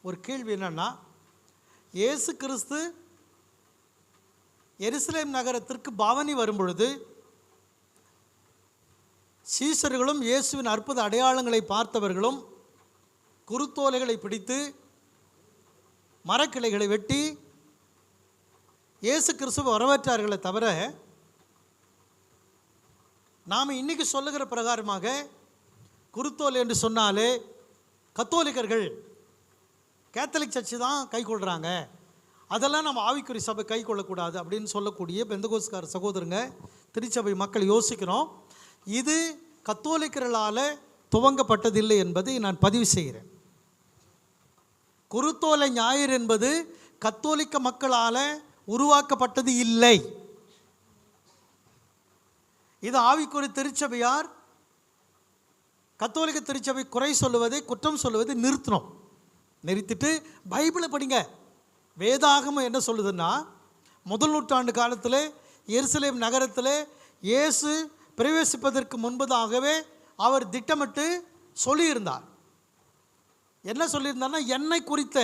ஒரு கேள்வி என்னன்னா, இயேசு கிறிஸ்து எருசலேம் நகரத்திற்கு பவனி வரும்பொழுது சீஷர்களும் இயேசுவின் அற்புத அடையாளங்களை பார்த்தவர்களும் குருத்தோலைகளை பிடித்து மரக்கிளைகளை வெட்டி இயேசு கிறிஸ்துவை வரவேற்றார்களே தவிர, நாம் இன்னைக்கு சொல்லுகிற பிரகாரமாக குருத்தோலை என்று சொன்னாலே கத்தோலிக்கர்கள் கேத்தலிக் சர்ச்சு தான் கை கொள்கிறாங்க, அதெல்லாம் நம்ம ஆவிக்குரிய சபை கை கொள்ளக்கூடாது அப்படின்னு சொல்லக்கூடிய பெந்தகோஸ்கார சகோதரங்க, திருச்சபை மக்கள் யோசிக்கிறோம். இது கத்தோலிக்கர்களால் துவங்கப்பட்டதில்லை என்பதை நான் பதிவு செய்கிறேன். குருத்தோலை ஞாயிறு என்பது கத்தோலிக்க மக்களால் உருவாக்கப்பட்டது இல்லை. இது ஆவிக்குரிய திருச்சபையார் கத்தோலிக்க திருச்சபை குறை சொல்லுவதை, குற்றம் சொல்லுவதை நிறுத்திட்டு பைபிளை படிங்க. வேதாகமம் என்ன சொல்லுதுன்னா, முதல் நூற்றாண்டு காலத்தில் எருசலேம் நகரத்தில் இயேசு பிரவேசிப்பதற்கு முன்பதாகவே அவர் திட்டமிட்டு சொல்லியிருந்தார். என்ன சொல்லியிருந்தார்னா, என்னை குறித்த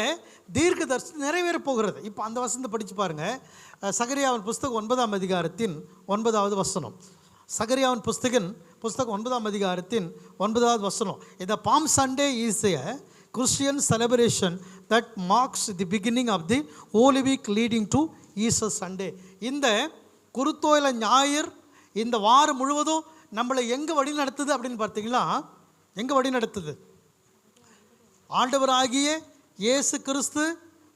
தீர்க்க தரிசனம் நிறைவேறப் போகிறது. இப்போ அந்த வசனத்தை படித்து பாருங்கள். சகரியாவின் புஸ்தகம் 9ஆம் அதிகாரத்தின் 9வது வசனம். சகரியாவின் புஸ்தகம் 9ஆம் அதிகாரத்தின் 9வது வசனம். இந்த palm Sunday is a Christian celebration that marks the beginning of the Holy Week leading to Easter Sunday. இந்த குருத்தோலை ஞாயிறு இந்த வாரம் முழுவதும் நம்மளை எங்கே வழி நடத்துது அப்படின்னு பார்த்தீங்கன்னா, எங்கே வழி நடத்துது? ஆண்டவராகிய இயேசு கிறிஸ்து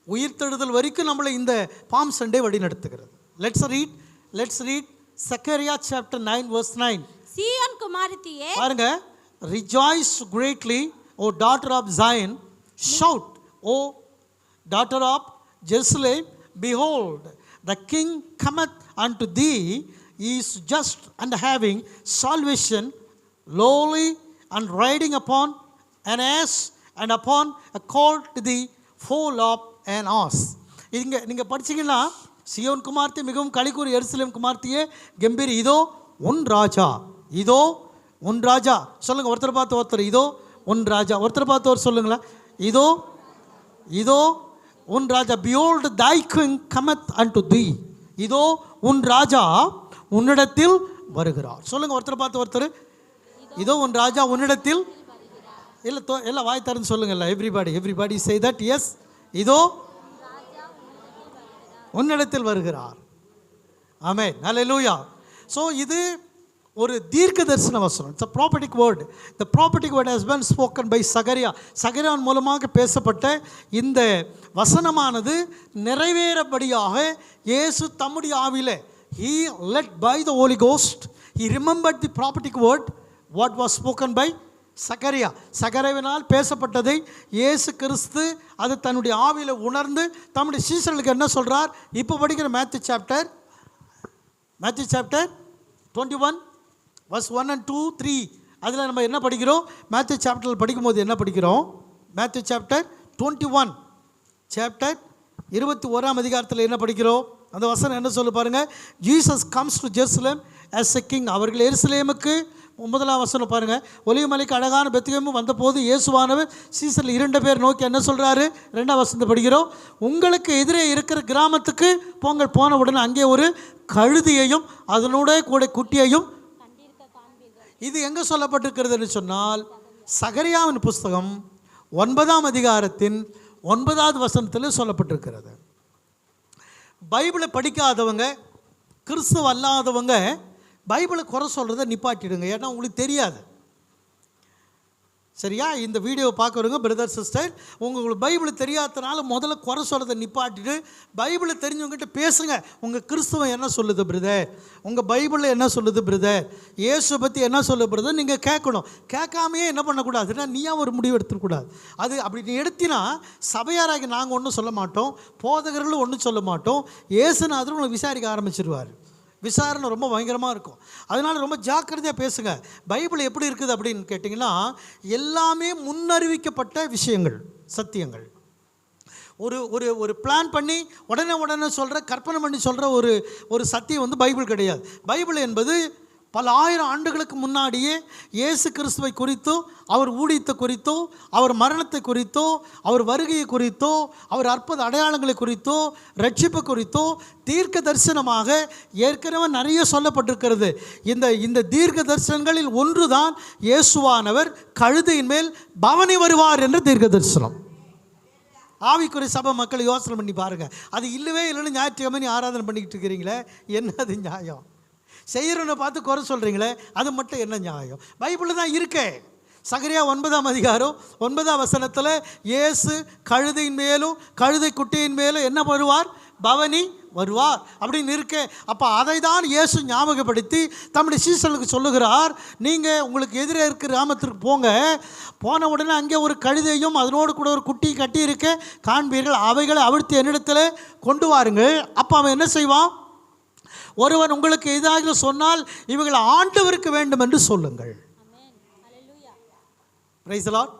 உயிர்த்தெழுதல் வரைக்கும் நம்மளை இந்த பாம் சண்டே வழி நடத்துகிறது. Let's read Zakariya chapter 9 verse 9. சீயோன் குமாரத்தியே பாருங்க, rejoice greatly O daughter of Zion, shout O daughter of Jerusalem, behold the king cometh unto thee, he is just and having salvation, lowly and riding upon an ass and upon a colt to the foal of an ass. இங்கே நீங்கள் படிச்சிங்கன்னா, Zion குமார்த்தி மிகவும் களிக்கூறி எருசலேம் குமார்த்தியே கம்பீர், இதோ உன் ராஜா, இதோ உன் ராஜா. சொல்லுங்கள், ஒருத்தர் பார்த்து ஒருத்தர், இதோ உன் ராஜா. ஒருத்தர் பார்த்து ஒரு சொல்லுங்களா, இதோ இதோ உன் ராஜா. behold thy king cometh unto thee, இதோ உன் ராஜா உன்னிடத்தில் வருகிறார். சொல்லுங்கள், ஒருத்தர் பார்த்து ஒருத்தர், இதோ உன் ராஜா உன்னிடத்தில். இல்லை எல்லாம் வாய் தரன்னு சொல்லுங்கள்ல, எவ்ரிபாடி say that. yes, இதோ உன்னிடத்தில் வருகிறார். ஆமென், ஹல்லேலூயா. ஸோ இது ஒரு தீர்க்க தரிசன வசனம். It's a prophetic word. The prophetic word has been spoken by சகரியான் மூலமாக பேசப்பட்ட இந்த வசனமானது நிறைவேறபடியாக இயேசு தம்முடைய ஆவியிலே, he led by the Holy Ghost, he remembered the prophetic word what was spoken by சகரியாவினால் பேசப்பட்டதை இயேசு கிறிஸ்து அது தன்னுடைய ஆவியில் உணர்ந்து தம்முடைய சீஷர்களுக்கு என்ன சொல்கிறார்? இப்போ படிக்கிற மேத்யூ சாப்டர் 21 verse 1 and 2, 3. அதில் நம்ம என்ன படிக்கிறோம்? மேத்யூ சாப்டரில் படிக்கும்போது என்ன படிக்கிறோம்? மேத்யூ சாப்டர் 21 சாப்டர் 21ஆம் அதிகாரத்தில் என்ன படிக்கிறோம்? அந்த வசனம் என்ன சொல்லு பாருங்கள். Jesus comes to Jerusalem as a king. அவர்கள் எருசலேமுக்கு, 9ஆம் வசனம் பாருங்கள். ஒலிவமலைக்கு அழகான பெத்லகேமுக்கு வந்தபோது இயேசுவானவர் சீசரில் 2 பேர் நோக்கி என்ன சொல்கிறாரு? 2ஆம் வசனத்தை படிக்கிறோம். உங்களுக்கு எதிரே இருக்கிற கிராமத்துக்கு போங்கள், போன உடனே அங்கே ஒரு கழுதியையும் அதனுடைய கூட குட்டியையும். இது எங்கே சொல்லப்பட்டிருக்கிறதுன்னு சொன்னால், சகரியாவின் புஸ்தகம் 9ஆம் அதிகாரத்தின் 9வது வசனத்தில் சொல்லப்பட்டிருக்கிறது. பைபிளை படிக்காதவங்க, கிறிஸ்துவ அல்லாதவங்க பைபிளை குறை சொல்கிறத நிப்பாட்டிடுங்க. ஏன்னா உங்களுக்கு தெரியாது. சரியா? இந்த வீடியோவை பார்க்குறவங்க பிரதர் சிஸ்டர், உங்களுக்கு பைபிள் தெரியாதனால முதல்ல குறை சொல்கிறத நிப்பாட்டிட்டு பைபிளை தெரிஞ்சவங்ககிட்ட பேசுங்க. உங்கள் கிறிஸ்துவம் என்ன சொல்லுது பிரதர், உங்கள் பைபிளில் என்ன சொல்லுது பிரதர், இயேசு பற்றி என்ன சொல்லுது பிரதர், நீங்கள் கேட்கணும். கேட்காமையே என்ன பண்ணக்கூடாதுன்னா, நீயா ஒரு முடிவு எடுத்துக்கூடாது. அது அப்படி நீ எடுத்தினா சபையாராகி நாங்கள் ஒன்றும் சொல்ல மாட்டோம், போதகர்களும் ஒன்றும் சொல்ல மாட்டோம், இயேசுநாதரும் உங்களை விசாரிக்க ஆரம்பிச்சிருவார். விசாரணை ரொம்ப பயங்கரமாக இருக்கும். அதனால் ரொம்ப ஜாக்கிரதையாக பேசுங்க. பைபிள் எப்படி இருக்குது அப்படின்னு கேட்டிங்கன்னா, எல்லாமே முன்னறிவிக்கப்பட்ட விஷயங்கள், சத்தியங்கள். ஒரு ஒரு ஒரு பிளான் பண்ணி உடனே சொல்கிற, கற்பனை பண்ணி சொல்கிற ஒரு சத்தியம் பைபிள் கிடையாது. பைபிள் என்பது பல ஆயிரம் ஆண்டுகளுக்கு முன்னாடியே இயேசு கிறிஸ்துவை குறித்தோ, அவர் ஊழியத்தை குறித்தோ, அவர் மரணத்தை குறித்தோ, அவர் வருகையை குறித்தோ, அவர் அற்புத அடையாளங்களை குறித்தோ, ரட்சிப்பு குறித்தோ தீர்க்க தரிசனமாக ஏற்கனவே நிறைய சொல்லப்பட்டிருக்கிறது. இந்த தீர்க்க தரிசனங்களில் ஒன்றுதான் இயேசுவானவர் கழுதையின் மேல் பவனி வருவார் என்ற தீர்க்க தரிசனம். ஆவிக்குரிய சபை மக்கள் யோசனை பண்ணி பாருங்க. அது இல்லவே இல்லைன்னு ஞாயிற்றுக்கிழமை ஆராதனை பண்ணிக்கிட்டு இருக்கிறீங்களே, என்னது நியாயம்? செய்கிறவனை பார்த்து குறை சொல்கிறீங்களே, அது மட்டும் என்ன நியாயம்? பைபிளில் தான் இருக்கே. சகரியா 9ஆம் அதிகாரம் 9ஆம் வசனத்தில் இயேசு கழுதையின் மேலும் கழுதை குட்டியின் மேலும் என்ன வருவார்? பவனி வருவார் அப்படின்னு இருக்கே. அப்போ அதை தான் இயேசு ஞாபகப்படுத்தி தம்முடைய சீசர்களுக்கு சொல்லுகிறார், நீங்கள் உங்களுக்கு எதிரே இருக்கிற கிராமத்திற்கு போங்க, போன உடனே அங்கே ஒரு கழுதையும் அதனோடு கூட ஒரு குட்டி கட்டி இருக்க காண்பீர்கள், அவைகளை அவிழ்த்து என்னிடத்தில் கொண்டு வாருங்கள். அப்போ அவன் என்ன செய்வான்? ஒருவன் உங்களுக்கு எதாக சொன்னால் இவர்கள் ஆண்டவருக்கு வேண்டும் என்று சொல்லுங்கள். Price the Lord.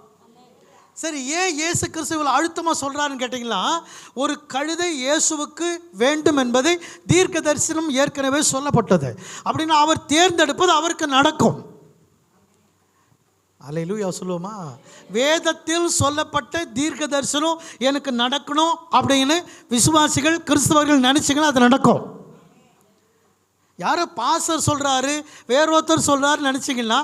சரி, ஏன் இயேசு கிறிஸ்து அழுத்தமாக சொல்கிறாருன்னு கேட்டிங்கன்னா, ஒரு கழுதை இயேசுவுக்கு வேண்டும் என்பதை தீர்க்க தரிசனம் ஏற்கனவே சொல்லப்பட்டது. அப்படின்னா அவர் தேர்ந்தெடுப்பது அவருக்கு நடக்கும். அல்லேலூயா சொல்லுவோமா? வேதத்தில் சொல்லப்பட்ட தீர்க்க தரிசனம் எனக்கு நடக்கணும் அப்படின்னு விசுவாசிகள் கிறிஸ்தவர்கள் நினச்சிங்கன்னா அது நடக்கும். யாரோ பாஸ்டர் சொல்கிறாரு, வேறொருத்தர் சொல்கிறாருன்னு நினச்சிங்கன்னா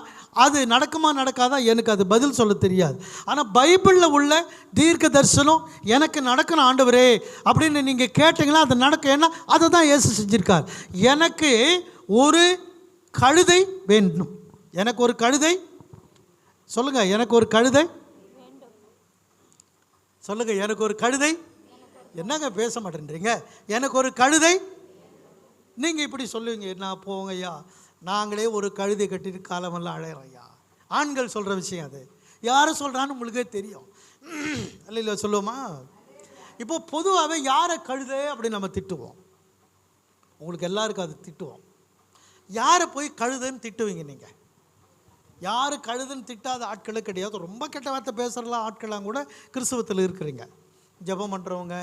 அது நடக்குமா நடக்காதா எனக்கு அது பதில் சொல்ல தெரியாது. ஆனால் பைபிளில் உள்ள தீர்க்க தரிசனம் எனக்கு நடக்கணும் ஆண்டவரே அப்படின்னு நீங்கள் கேட்டிங்கன்னா அது நடக்கும். ஏன்னா அதை தான் இயேசு செஞ்சிருக்கார். எனக்கு ஒரு கழுதை வேண்டும். எனக்கு ஒரு கழுதை சொல்லுங்கள். எனக்கு ஒரு கழுதை சொல்லுங்கள். எனக்கு ஒரு கழுதை. என்னங்க பேச மாட்டேன்றீங்க? எனக்கு ஒரு கழுதை. நீங்கள் இப்படி சொல்லுவீங்க, நான் போங்க ஐயா, நாங்களே ஒரு கழுதை கட்டிட்டு காலமெல்லாம் அழையிறோம் ஐயா. ஆண்கள் சொல்கிற விஷயம் அது. யாரை சொல்கிறான்னு உங்களுக்கே தெரியும். இல்லை சொல்லுவோமா? இப்போ பொதுவாகவே யாரை கழுதை அப்படி நம்ம திட்டுவோம்? உங்களுக்கு எல்லாருக்கும் அது திட்டுவோம். யாரை போய் கழுதைன்னு திட்டுவீங்க நீங்கள்? யார் கழுதுன்னு திட்டாத ஆட்களே கிடையாது. ரொம்ப கெட்ட வார்த்தை பேசுகிறலாம் ஆட்கள்லாம் கூட கிறிஸ்தவத்தில் இருக்கிறீங்க. ஜெபம் பண்ணுறவங்க,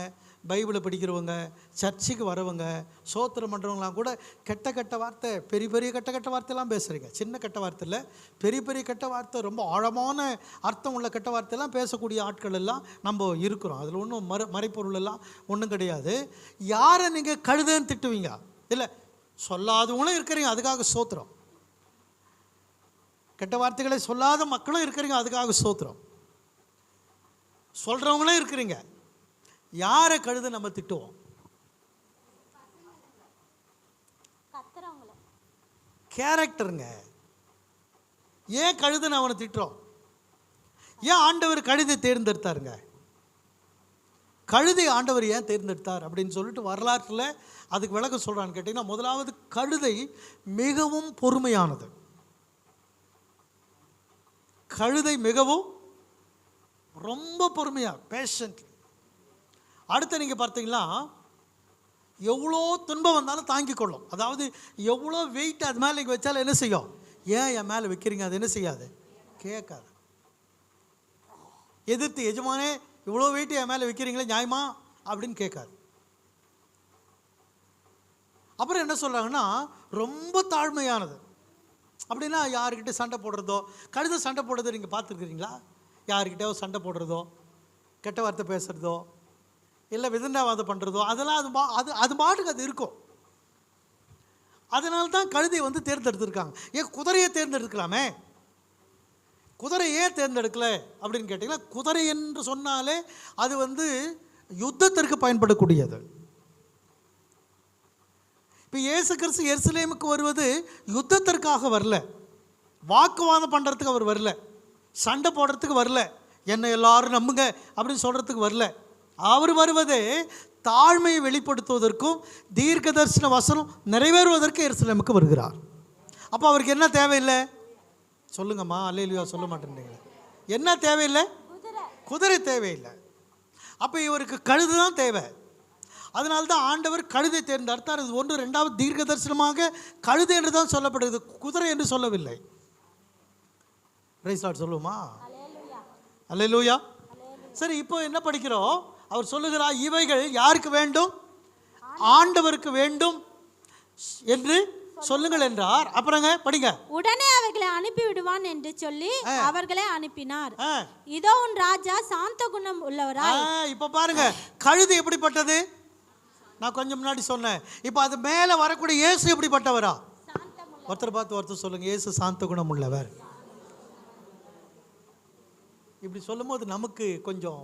பைபிளை படிக்கிறவங்க, சர்ச்சுக்கு வரவங்க, சோத்திரம் பண்ணுறவங்களாம் கூட கெட்ட கெட்ட வார்த்தை, பெரிய பெரிய கெட்ட கெட்ட வார்த்தையெல்லாம் பேசுகிறீங்க. சின்ன கெட்ட வார்த்தை இல்லை, பெரிய பெரிய கெட்ட வார்த்தை, ரொம்ப ஆழமான அர்த்தம் உள்ள கெட்ட வார்த்தையெல்லாம் பேசக்கூடிய ஆட்கள் எல்லாம் நம்ம இருக்கிறோம். அதில் ஒன்றும் மறைப்பொருள் எல்லாம் ஒன்றும் கிடையாது. யாரை நீங்கள் கழுதைன்னு திட்டுவீங்க? இல்லை, சொல்லாதவங்களும் இருக்கிறீங்க, அதுக்காக சோத்திரம். கெட்ட வார்த்தைகளை சொல்லாத மக்களும் இருக்கிறீங்க, அதுக்காக சோத்திரம். சொல்கிறவங்களும் இருக்கிறீங்க. யாரை கழுதை நம்ம திட்டுவோம்? கேரக்டருங்க. ஏன் கழுதைன்னு அவனை திட்டுறோம்? ஏன் ஆண்டவர் கழுதை தேர்ந்தெடுத்தாருங்க? கழுதை ஆண்டவர் ஏன் தேர்ந்தெடுத்தார் அப்படின்னு சொல்லிட்டு வரலாற்றில் அதுக்கு விளக்கம் சொல்கிறான்னு கேட்டிங்கன்னா, முதலாவது கழுதை மிகவும் பொறுமையானது. கழுதை மிகவும் ரொம்ப பொறுமையாக, பேஷண்ட். அடுத்து நீங்கள் பார்த்தீங்கன்னா, எவ்வளோ துன்பம் வந்தாலும் தாங்கி கொள்ளும். அதாவது எவ்வளோ வெயிட் அது மேலே நீங்கள் வச்சாலும் என்ன செய்யும்? ஏன் என் மேலே வைக்கிறீங்க? அது என்ன செய்யாது? கேட்காது. எதிர்த்து எஜமானே இவ்வளோ வெயிட் என் மேலே வைக்கிறீங்களே நியாயமா அப்படின்னு கேட்காது. அப்புறம் என்ன சொல்கிறாங்கன்னா, ரொம்ப தாழ்மையானது. அப்படின்னா யாருக்கிட்ட சண்டை போடுறதோ, கழுதை சண்டை போடுறதோ நீங்கள் பார்த்துருக்குறீங்களா? யாருக்கிட்டே சண்டை போடுறதோ, கெட்ட வார்த்தை பேசுகிறதோ, இல்லை விதண்டாவாதம் பண்ணுறதோ, அதெல்லாம் அது பாட்டுக்கு அது இருக்கும். அதனால தான் கழுதையை வந்து தேர்ந்தெடுத்துருக்காங்க. ஏன் குதிரையை தேர்ந்தெடுக்கலாமே? குதிரை ஏன் தேர்ந்தெடுக்கலை அப்படின்னு கேட்டிங்கன்னா, குதிரை என்று சொன்னாலே அது வந்து யுத்தத்திற்கு பயன்படக்கூடியது. இப்போ இயேசு கிறிஸ்து எருசலேமுக்கு வருவது யுத்தத்திற்காக வரல, வாக்குவாதம் பண்ணுறதுக்கு அவர் வரல, சண்டை போடுறதுக்கு வரல, என்னை எல்லாரும் நம்புங்க அப்படின்னு சொல்கிறதுக்கு வரல. அவர் வருவதே தாழ்மையை வெளிப்படுத்துவதற்கும் தீர்க்க தரிசன வசனம் நிறைவேறுவதற்கு எருசலேமுக்கு வருகிறார். அப்போ அவருக்கு என்ன தேவையில்லை? சொல்லுங்கம்மா, அல்லேலூயா சொல்ல மாட்டேன்றீங்களே. என்ன தேவையில்லை? குதிரை தேவையில்லை. அப்போ இவருக்கு கழுது தான் தேவை. அதனால தான் ஆண்டவர் கழுதை தேர்ந்தெடுத்தார். இது ஒன்று. ரெண்டாவது, தீர்க்க தரிசனமாக கழுதை என்று தான் சொல்லப்படுகிறது, குதிரை என்று சொல்லவில்லை. பிரைஸ் லார்ட் சொல்லுவோமா? அல்லேலூயா. சரி, இப்போ என்ன படிக்கிறோம்? அவர் சொல்லுகிறார், இவைகள் யாருக்கு வேண்டும்? ஆண்டவருக்கு வேண்டும் என்று சொல்லுங்கள் என்றார். அப்புறங்க படிங்க. உடனே அவைகளை அனுப்பி விடுவான் என்று சொல்லி அவர்களை அனுப்பினார். ஆ. இதோ உன் ராஜா சாந்த குணம் உள்ளவராய். இப்ப பாருங்க, கழுது எப்படிப்பட்டது? நான் கொஞ்சம் முன்னாடி சொன்னேன். இப்ப அது மேல வரக்கூடிய இயேசு எப்படிப்பட்டவரா? ஒருத்தர் பார்த்து ஒருத்தர் சொல்லுங்க, இயேசு சாந்த குணம் உள்ளவர். இப்படி சொல்லும் போது நமக்கு கொஞ்சம்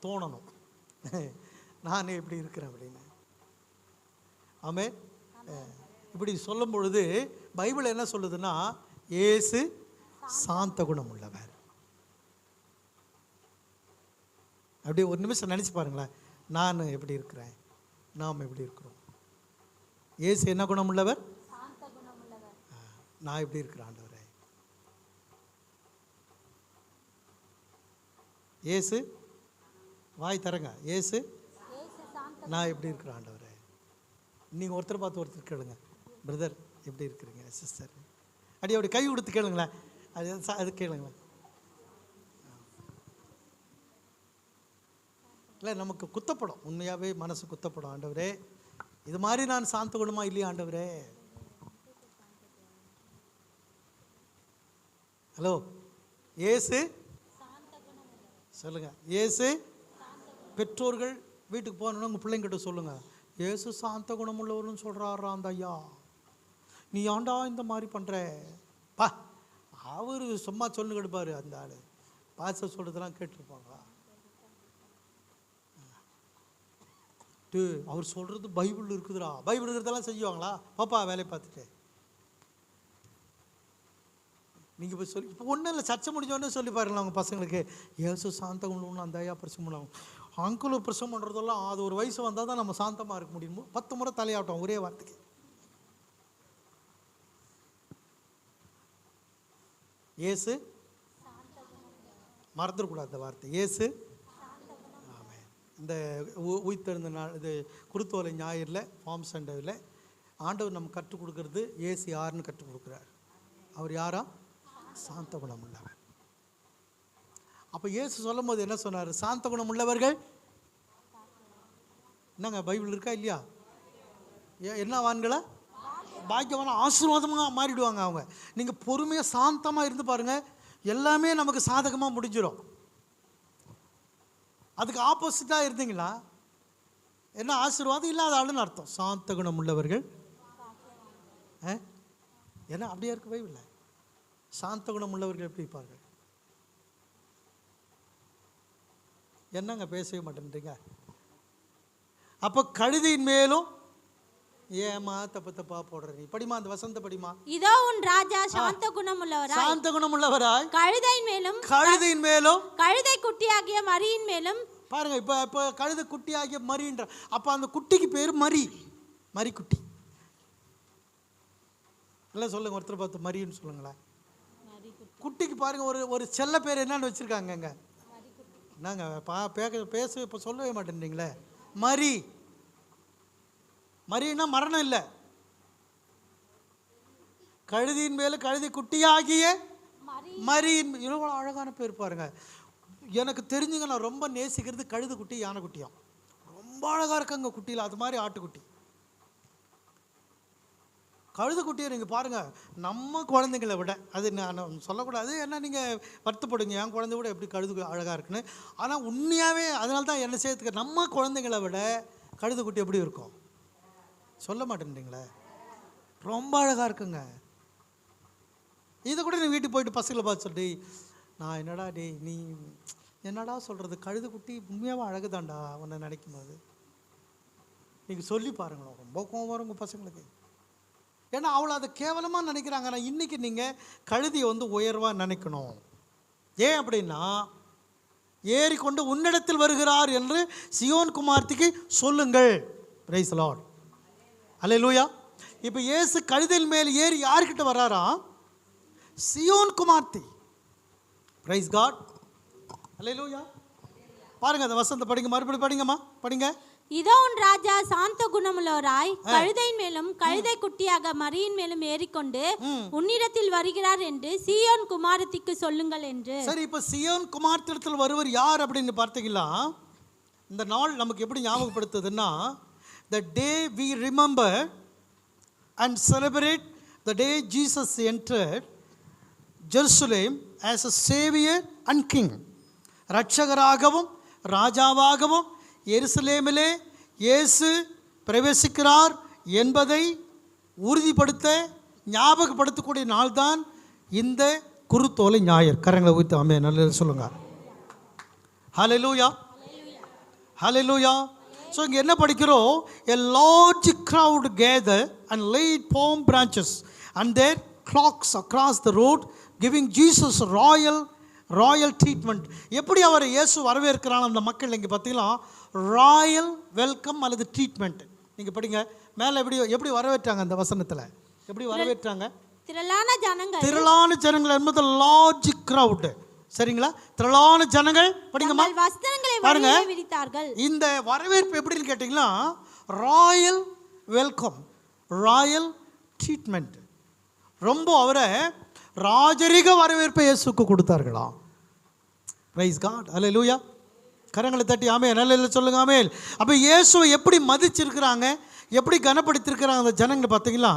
தோணணும், நானே எப்படி இருக்கிறேன் அப்படின்னு. ஆமே. இப்படி சொல்லும் பொழுது பைபிள் என்ன சொல்லுதுன்னா, இயேசு சாந்த குணம் உள்ளவர். அப்படியே ஒரு நிமிஷம் நினச்சி பாருங்களேன், நான் எப்படி இருக்கிறேன், நாம் எப்படி இருக்கிறோம். இயேசு என்ன குணம் உள்ளவர்? நான் எப்படி இருக்கிறேன் ஆண்டவரே? இயேசு வாய் தரங்க, இயேசு நான் எப்படி இருக்கிறேன் ஆண்டவரே? நீங்கள் ஒருத்தர் பார்த்து ஒருத்தர் கேளுங்க, பிரதர் எப்படி இருக்கிறீங்க, சிஸ்டர் அப்படி கை கொடுத்து கேளுங்களேன். அது கேளுங்களேன். இல்லை, நமக்கு குத்தப்படும், உண்மையாகவே மனசு குத்தப்படும். ஆண்டவரே, இது மாதிரி நான் சாந்த குணமா இல்லையா ஆண்டவரே? ஹலோ, இயேசு சொல்லுங்க, இயேசு. பெற்றோர்கள் வீட்டுக்கு போகணுன்னு உங்கள் பிள்ளைங்கிட்ட சொல்லுங்க, இயேசு சாந்த குணம் உள்ளவர்னு சொல்கிறாரா அந்த ஐயா, நீ ஏன்டா இந்த மாதிரி பண்ணுற பா. அவர் சும்மா சொல்லு கெடுப்பார் அந்த ஆள், பாச சொல்கிறதெல்லாம் கேட்டுருப்பாங்களா? அவர் சொல்கிறது பைபிள் இருக்குதுடா, பைபிள் இருக்கிறதெல்லாம் செய்வாங்களா? பாப்பா வேலையை பார்த்துட்டு நீங்கள் போய் சொல்லி, இப்போ ஒன்றும் இல்லை, சர்ச்சை முடிஞ்சோடனே சொல்லி பாருங்களா அவங்க பசங்களுக்கு, ஏசு சாந்த குணம்னு அந்த ஐயா பிரசவம் பண்ணுவாங்க. அங்குலு பிரசவம் பண்ணுறதெல்லாம் அது ஒரு வயசு வந்தால் தான் நம்ம சாந்தமாக இருக்க முடியும். 10 முறை தலையாட்டம் ஒரே வார்த்தைக்கு. ஏசு மறந்துடக்கூடாது அந்த வார்த்தை, ஏசு. ஆமாம். இந்த உயிர்த்தெழுந்த நாள், இது குருத்தோலை ஞாயிறில் ஃபார்ம் சண்டேவில் ஆண்டவர் நம்ம கற்றுக் கொடுக்கறது ஏசு யாருன்னு கற்றுக் கொடுக்குறார். அவர் யாரா? சாந்த குணம் உள்ளவர். அப்போ இயேசு சொல்லும் போது என்ன சொன்னார்? சாந்த குணம் உள்ளவர்கள் என்னங்க பைபிள் இருக்கா இல்லையா? என்ன வான்களா? பாக்கியவான, ஆசீர்வாதமாக மாறிடுவாங்க அவங்க. நீங்கள் பொறுமையாக சாந்தமாக இருந்து பாருங்கள், எல்லாமே நமக்கு சாதகமாக முடிஞ்சிடும். அதுக்கு ஆப்போசிட்டாக இருந்தீங்களா என்ன ஆசீர்வாதம் இல்லாத ஆளுன்னு அர்த்தம். சாந்த குணம் உள்ளவர்கள் ஏன்னா அப்படியே இருக்கு பைபிளில். சாந்த குணம் உள்ளவர்கள் எப்படி இருப்பார்கள்? என்னங்க பேசவே மாட்டேன்றீங்க? அப்போ கழுதியின் மேலும் ஏமா தப்பா போடுற நீ? படிமா அந்த வசந்த படிமா. இதோ உன் ராஜா சாந்த குணம் உள்ளவராய், சாந்த குணம் உள்ளவராய், கழுதையின் மேலும் கழுதை குட்டியாகிய மரியின் மேலும். பாருங்க, இப்போ கழுதை குட்டியாகிய மரின்ற, அப்போ அந்த குட்டிக்கு பேர் மரி, மரி குட்டி. இல்லை சொல்லுங்க, ஒருத்தர் பார்த்து மரின்னு சொல்லுங்களேன். குட்டிக்கு பாருங்க ஒரு செல்ல பேர் என்னன்னு வச்சிருக்காங்க. நாங்கள் பேச இப்போ சொல்லவே மாட்டேன்றீங்களே. மரி, மரின்னா மரணம் இல்லை, கழுதியின் மேல கழுதி குட்டியாகிய மரியின். இவ்வளோ அழகான பேர் பாருங்க. எனக்கு தெரிஞ்சுங்க, நான் ரொம்ப நேசிக்கிறது கழுது குட்டி, யானை குட்டியும் ரொம்ப அழகாக இருக்குங்க குட்டியில். அது மாதிரி ஆட்டுக்குட்டி, கழுது குட்டியை நீங்கள் பாருங்கள், நம்ம குழந்தைங்களை விட, அது நான் சொல்லக்கூடாது, ஏன்னா நீங்கள் வருத்தப்படுங்க, என் குழந்தை விட எப்படி கழுது அழகாக இருக்குன்னு. ஆனால் உண்மையாகவே அதனால தான் என்ன செய்யறதுக்கு, நம்ம குழந்தைங்களை விட கழுது குட்டி எப்படி இருக்கும் சொல்ல மாட்டேன்றீங்களே, ரொம்ப அழகாக இருக்குங்க. இதை கூட நீ வீட்டுக்கு போயிட்டு பசங்களை பார்த்து சொல்லி, நான் என்னடா நீ என்னடா சொல்கிறது, கழுது குட்டி உண்மையாகவே அழகுதாண்டா உன்னை நினைக்கும் போது. நீங்கள் சொல்லி பாருங்களோ, ரொம்ப கோவம் வரும் உங்கள் பசங்களுக்கு. ஏன்னா அவளை அதை கேவலமாக நினைக்கிறாங்க. ஆனால் இன்றைக்கி நீங்கள் கழுதியை உயர்வாக நினைக்கணும். ஏன் அப்படின்னா, ஏறிக்கொண்டு உன்னிடத்தில் வருகிறார் என்று சியோன் குமார்த்திக்கு சொல்லுங்கள். பிரைஸ் தி லார்ட், அல்லேலூயா. இப்போ இயேசு கழுதையின் மேல் ஏறி யார்கிட்ட வர்றாரா? சியோன் குமார்த்தி. பிரைஸ் காட், அல்லேலூயா. பாருங்க அந்த வசந்த படிங்க, மறுபடியும் படிங்கம்மா, படிங்க. இதோ உன் ராஜா சாந்த குணமுள்ளவராய், கழுதையின் மேலும் கழுதை குட்டியாக மரியின் மேலும் ஏறிக்கொண்டு உன்னிடத்தில் வருகிறார் என்று சியோன் குமாரத்திக்கு சொல்லுங்கள் என்று. சரி, இப்போ சியோன் குமாரத்திடத்தில் வருவர் யார் அப்படின்னு பார்த்தீங்களா? இந்த நாள் நமக்கு எப்படி ஞாபகப்படுத்துதுன்னா, the day we remember and celebrate the day Jesus entered Jerusalem as a savior and king. ரட்சகராகவும் ராஜாவாகவும் எருசலேமிலே இயேசு பிரவேசிக்கிறார் என்பதை உறுதிப்படுத்த ஞாபகப்படுத்தக்கூடிய நாள்தான் இந்த குருத்தோலை ஞாயிறு. கரங்களை ஊற்றி ஆமென் நல்லது சொல்லுங்க. ஹல்லேலூயா, ஹல்லேலூயா. ஸோ இங்கே என்ன படிக்கிறோம்? a large crowd gather and laid palm branches and their clocks across the road giving Jesus Royal treatment. எப்படி அவர் இயேசு வரவேற்கிறான் அந்த மக்கள் இங்கே பார்த்தீங்களா? ராயல் வெல்கம் அல்லது ட்ரீட்மெண்ட். நீங்கள் படிங்க மேலே எப்படி வரவேற்றாங்க அந்த வசனத்தில் எப்படி வரவேற்றாங்க? திரளான ஜனங்கள் என்பது லார்ஜ் கிரவுட். சரிங்களா? திரளான ஜனங்கள் படிங்கம்மா பாருங்க. இந்த வரவேற்பு எப்படின்னு கேட்டிங்கன்னா ராயல் வெல்கம், ராயல் ட்ரீட்மெண்ட். ரொம்ப அவரை ராஜரிக வரவேற்பை இயேசுக்கு கொடுத்தார்களாம். பிரைஸ் காட், ஹல்லேலூயா. கரங்களை தட்டி ஆமென் நல்ல சொல்லுங்க ஆமென். அப்போ இயேசுவை எப்படி மதிச்சிருக்கிறாங்க, எப்படி கனப்படுத்திருக்கிறாங்க அந்த ஜனங்களை பார்த்தீங்களா?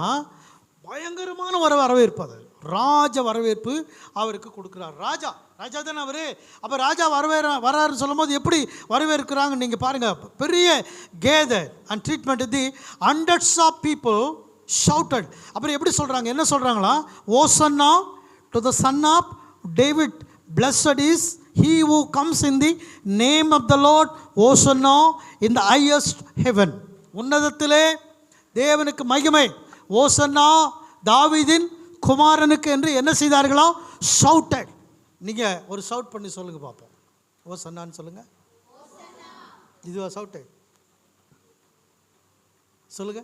பயங்கரமான வரவேற்பு, அது ராஜ வரவேற்பு அவருக்கு கொடுக்குறார். ராஜா தானே அவர். அப்போ ராஜா வராருன்னு சொல்லும் போது எப்படி வரவேற்கிறாங்க நீங்கள் பாருங்கள். பெரிய gather and treatment the hundreds of people shouted. அப்புறம் எப்படி சொல்கிறாங்க, என்ன சொல்கிறாங்களா? Hosanna to the son of David, blessed is he who comes in the name of the Lord, ஓசன்னா in the highest heaven. உன்னதத்திலே தேவனுக்கு மகிமை, ஓசன்னா தாவீதின் குமாரனுக்கு என்று என்ன செய்தார்களோ ஷவுட்டட். நீங்கள் ஒரு ஷவுட் பண்ணி சொல்லுங்க பார்ப்போம். ஓசன்னான்னு சொல்லுங்க. இதுவா ஷவுட்டட்? சொல்லுங்க.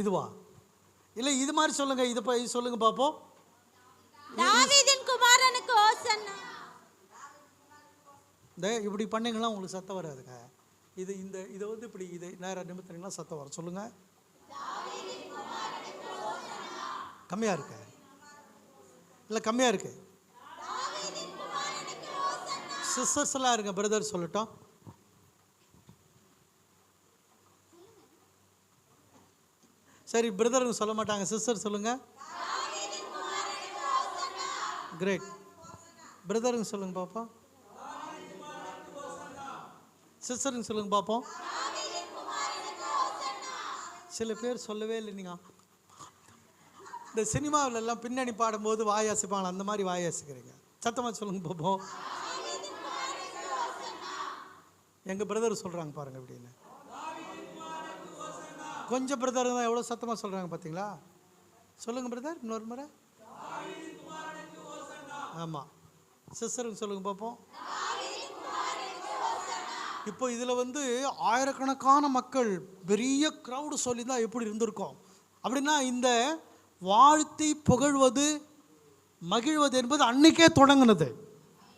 இதுவா? இல்லை இது மாதிரி சொல்லுங்க. இது சொல்லுங்க பார்ப்போம். தாவீதின் குமாரனுக்கு ஓசன்னா. இப்படி பண்ணீங்கன்னா உங்களுக்கு சத்தம் வராதுங்க. இதை வந்து இப்படி இதை நேரம் நிமித்தீங்கன்னா சத்தம் வரும். சொல்லுங்க. கம்மியாக இருக்கு, இல்லை கம்மியாக இருக்கு. சிஸ்டர்ஸ் எல்லாம் இருங்க, பிரதர் சொல்லட்டும். சரி, பிரதருங்க சொல்ல மாட்டாங்க, சிஸ்டர் சொல்லுங்க. கிரேட். பிரதருங்க சொல்லுங்க பாப்போம். சிஸ்டருங்க சொல்லுங்க பாப்போம். சில பேர் சொல்லவே இல்லை. நீங்கள் இந்த சினிமாவில் எல்லாம் பின்னணி பாடும்போது வாயாசிப்பாங்க, அந்த மாதிரி வாயாசிக்கிறீங்க. சத்தமாக சொல்லுங்க பாப்போம். எங்கள் பிரதர் சொல்கிறாங்க பாருங்க அப்படின்னு. கொஞ்சம் பிரதர் தான் எவ்வளோ சத்தமாக சொல்கிறாங்க பார்த்தீங்களா? சொல்லுங்கள் பிரதர் இன்னொரு முறை. ஆமாம், சிஸ்டருங்க சொல்லுங்க பார்ப்போம். இப்போ இதில் வந்து ஆயிரக்கணக்கான மக்கள், பெரிய க்ரௌடு சொல்லி தான் எப்படி இருந்திருக்கோம் அப்படின்னா, இந்த வாழ்த்தி புகழ்வது மகிழ்வது என்பது அன்னைக்கே தொடங்கினது,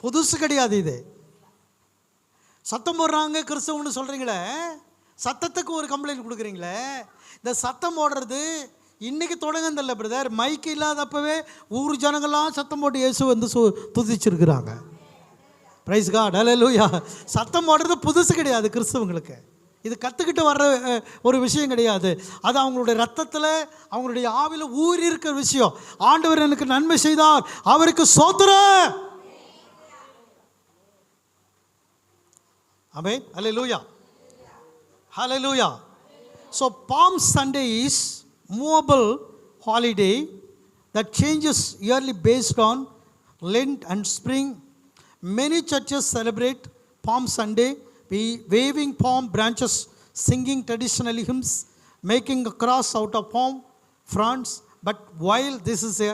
புதுசு கிடையாது. இது சத்தம் போடுறாங்க கிறிஸ்தவன்னு சொல்கிறீங்களே, சத்தத்துக்கு ஒரு கம்ப்ளைண்ட் கொடுக்குறீங்களே. இந்த சத்தம் போடுறது இன்றைக்கி தொடங்குதில்ல பிரதர். மைக்கு இல்லாதப்பவே ஊர் ஜனங்கள்லாம் சத்தம் போட்டு இயேசு வந்து துதிச்சிருக்கிறாங்க. பிரைஸ் காட், ஹல்லேலூயா. சத்தம் போடுறது புதுசு கிடையாது கிறிஸ்தவங்களுக்கு. இது கற்றுக்கிட்டு வர்ற ஒரு விஷயம் கிடையாது. அது அவங்களுடைய ரத்தத்தில், அவங்களுடைய ஆவியில் ஊறி இருக்கிற விஷயம். ஆண்டவர் எனக்கு நன்மை செய்தார், அவருக்கு ஸ்தோத்திரம். ஆமென், ஹல்லேலூயா, ஹல்லேலூயா. So Palm Sunday is movable holiday that changes yearly based on Lent and spring. Many churches celebrate Palm Sunday waving palm branches, singing traditional hymns, making a cross out of palm fronds. But while this is a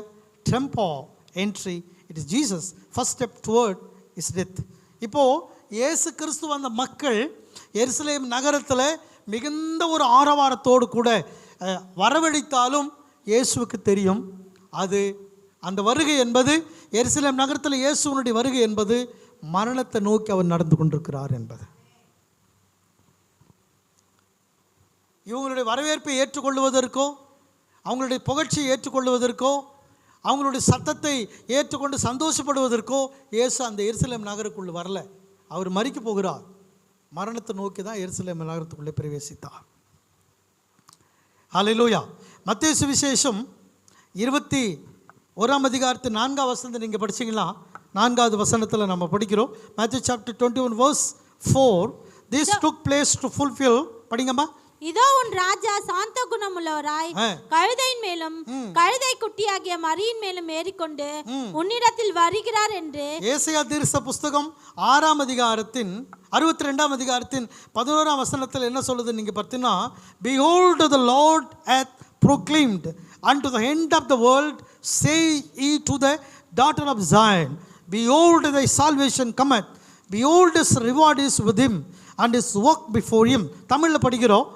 temple entry, it is Jesus' first step toward his death. இப்போ இயேசு கிறிஸ்து வந்த மக்கள் எருசலேம் நகரத்தில் மிகுந்த ஒரு ஆரவாரத்தோடு கூட வரவழைத்தாலும் இயேசுவுக்கு தெரியும் அது அந்த வருகை என்பது, எருசலேம் நகரத்தில் இயேசுவனுடைய வருகை என்பது மரணத்தை நோக்கி அவர் நடந்து கொண்டிருக்கிறார் என்பது. இவங்களுடைய வரவேற்பை ஏற்றுக்கொள்வதற்கோ, அவங்களுடைய புகழ்ச்சியை ஏற்றுக்கொள்வதற்கோ, அவங்களுடைய சத்தத்தை ஏற்றுக்கொண்டு சந்தோஷப்படுவதற்கோ இயேசு அந்த எருசலேம் நகருக்குள்ளே வரல. அவர் மரிக்க போகிறார். மரணத்தை நோக்கி தான் எருசலேம் நகரத்துக்குள்ளே பிரவேசித்தார். ஹல்லேலூயா. மத்தேயு சுவிசேஷம் 21 அதிகாரத்து 4 வசனத்தை நீங்கள் படிச்சீங்களா? 4வது வசனத்தில் நம்ம படிக்கிறோம். Matthew chapter 21 verse 4. This took place to fulfill. படிங்கம்மா. இதோ உன் ராஜா சாந்த குணமுள்ளவராய் கழுதையின் மேலும் கழுதை குட்டியாகிய மரியின் மேலும் ஏறிக்கொண்டு உன்னிடத்தில் வருகிறார் என்று ஏசாயா தீர்க்க புஸ்தகம் 6ஆம் அதிகாரத்தின் 62ஆம் அதிகாரத்தின் 11ஆம் வசனத்தில் என்ன சொல்லுது நீங்க பார்த்தீங்கன்னா, behold the Lord hath proclaimed unto the end of the world, say ye to the daughter of Zion, behold thy salvation cometh, behold his reward is with him and his work before him. தமிழ்ல படிக்கிறோம்.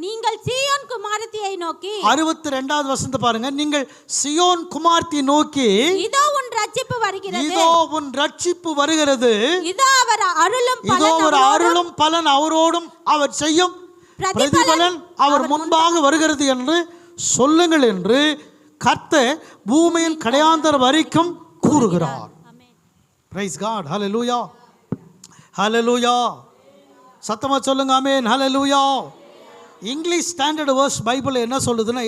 நீங்கள் சீயோன் குமாரத்தியை நோக்கி 62வது வசனத்தை பாருங்க. நீங்கள் Zion குமாரத்தியை நோக்கி இதோ உன் ரட்சிப்பு வருகிறது, இதோ அவர் அருளும் பலன் அவரோடும் அவர் செய்யும் பிரதிபலன் அவர் முன்பாக வருகிறது என்று சொல்லுங்கள் என்று கர்த்தர் பூமியின் கடையாந்தர் வரைக்கும் கூறுகிறார். Praise God. Hallelujah, hallelujah. சத்தமா சொல்லுங்க amen. Hallelujah. English standard version Bible என்ன சொல்லுதுன்னா,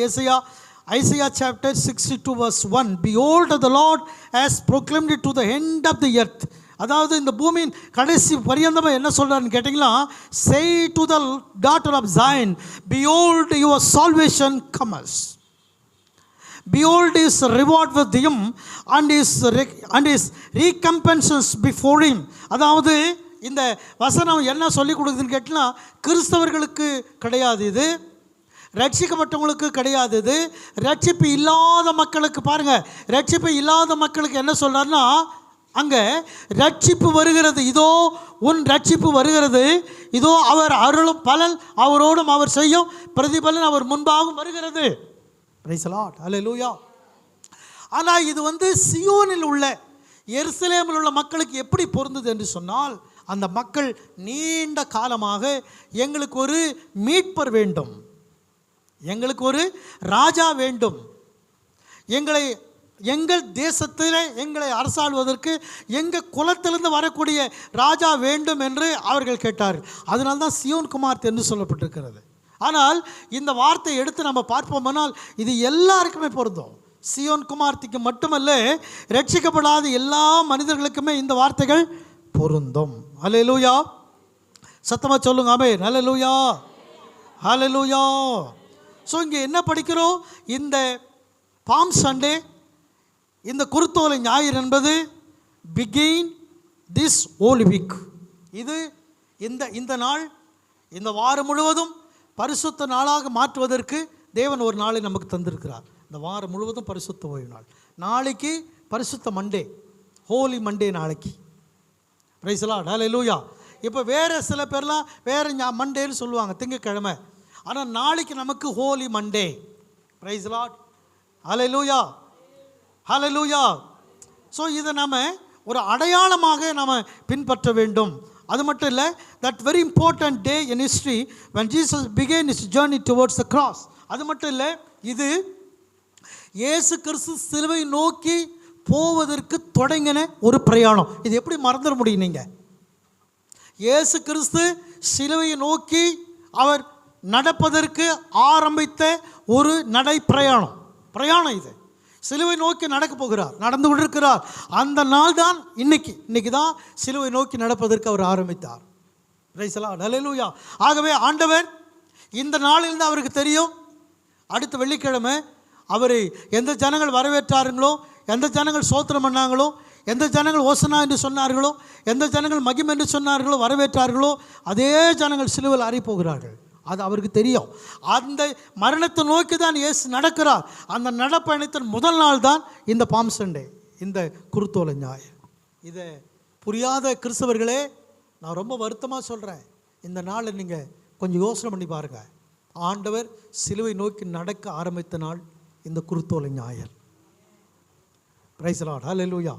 Isaiah chapter 62 verse 1, behold the Lord has proclaimed it to the end of the earth. அதாவது இந்த பூமியின் கடைசி பரியந்தமா என்ன சொல்றாருன்னு கேட்டீங்களா, say to the daughter of Zion, behold your salvation comes, behold his reward with him and his recompenses before him. அதாவது இந்த வசனம் என்ன சொல்லி கொடுக்குதுன்னு கேட்டினா, கிறிஸ்தவர்களுக்கு கிடையாது இது, ரட்சிக்கப்பட்டவங்களுக்கு கிடையாது இது, ரட்சிப்பு இல்லாத மக்களுக்கு. பாருங்க, ரட்சிப்பு இல்லாத மக்களுக்கு என்ன சொல்றாருன்னா, அங்கே ரட்சிப்பு வருகிறது, இதோ உன் ரட்சிப்பு வருகிறது, இதோ அவர் அருளும் பலன் அவரோடும் அவர் செய்யும் பிரதிபலன் அவர் முன்பாகவும் வருகிறது. Praise the Lord. ஹல்லேலூயா. ஆனால் இது சியோனில் உள்ள எருசலேமில் உள்ள மக்களுக்கு எப்படி பொருந்தது என்று சொன்னால், அந்த மக்கள் நீண்ட காலமாக எங்களுக்கு ஒரு மீட்பர் வேண்டும், எங்களுக்கு ஒரு ராஜா வேண்டும், எங்கள் தேசத்தில் எங்களை அரசாள்வதற்கு எங்கள் குலத்திலிருந்து வரக்கூடிய ராஜா வேண்டும் என்று அவர்கள் கேட்டார்கள். அதனால்தான் சியோன் குமார்த்தி என்று சொல்லப்பட்டிருக்கிறது. ஆனால் இந்த வார்த்தை எடுத்து நம்ம பார்ப்போமானால் இது எல்லாருக்குமே பொருந்தும். சியோன் குமார்த்திக்கு மட்டுமல்ல, ரட்சிக்கப்படாத எல்லா மனிதர்களுக்குமே இந்த வார்த்தைகள் பொருந்தும். ஹல்லேலூயா. சத்தமா சொல்லுங்க ஆமென். ஹல்லேலூயா, ஹல்லேலூயா. ஸோ இங்கே என்ன படிக்கிறோம், இந்த பாம் சண்டே, இந்த குருத்தோலை ஞாயிறு என்பது பிகின் திஸ் ஹோலி வீக். இது இந்த நாள் இந்த வாரம் முழுவதும் பரிசுத்த நாளாக மாற்றுவதற்கு தேவன் ஒரு நாளை நமக்கு தந்திருக்கிறார். இந்த வாரம் முழுவதும் பரிசுத்த ஓய்வு நாள். நாளைக்கு பரிசுத்த மண்டே, ஹோலி மண்டே நாளைக்கு. Praise the Lord. ஹல்லேலூயா. இப்போ வேறு சில பேர்லாம் வேறு மண்டேன்னு சொல்லுவாங்க, திங்கக்கிழமை. ஆனால் நாளைக்கு நமக்கு holy Monday. Praise the Lord. Hallelujah, hallelujah. So இதை நம்ம ஒரு அடையாளமாக நாம் பின்பற்ற வேண்டும். அது மட்டும் இல்லை, that very important day in history when Jesus began his journey towards the cross. அது மட்டும் இல்லை, இது இயேசு கிறிஸ்து சிலுவை நோக்கி போவதற்கு தொடங்கின ஒரு பிரயாணம். இது எப்படி மறந்துட முடியும் நீங்கள்? இயேசு கிறிஸ்து சிலுவையை நோக்கி அவர் நடப்பதற்கு ஆரம்பித்த ஒரு நடை பிரயாணம் இது. சிலுவை நோக்கி நடக்க போகிறார், நடந்து கொண்டிருக்கிறார். அந்த நாள் தான் இன்னைக்கு தான் சிலுவை நோக்கி நடப்பதற்கு அவர் ஆரம்பித்தார். Praise the Lord. ஹல்லேலூயா. ஆகவே ஆண்டவர் இந்த நாளிலிருந்து அவருக்கு தெரியும், அடுத்த வெள்ளிக்கிழமை அவரை எந்த ஜனங்கள் வரவேற்றாருங்களோ, எந்த ஜனங்கள் சோத்திரம் பண்ணாங்களோ, எந்த ஜனங்கள் ஓசனா என்று சொன்னார்களோ, எந்த ஜனங்கள் மகிம் என்று சொன்னார்களோ, வரவேற்றார்களோ, அதே ஜனங்கள் சிலுவையில் அறை போகிறார்கள். அது அவருக்கு தெரியும். அந்த மரணத்தை நோக்கி தான் இயேசு நடக்கிறார். அந்த நடப்பயணத்தின் முதல் நாள் தான் இந்த பாம் சண்டே, இந்த குருத்தோலை ஞாயிறு. இதை புரியாத கிறிஸ்தவர்களே, நான் ரொம்ப வருத்தமாக சொல்கிறேன், இந்த நாளை நீங்கள் கொஞ்சம் யோசனை பண்ணி பாருங்கள். ஆண்டவர் சிலுவை நோக்கி நடக்க ஆரம்பித்த நாள் இந்த குருத்தோலை ஞாயிறு. Praise the Lord. ஹல்லேலூயா.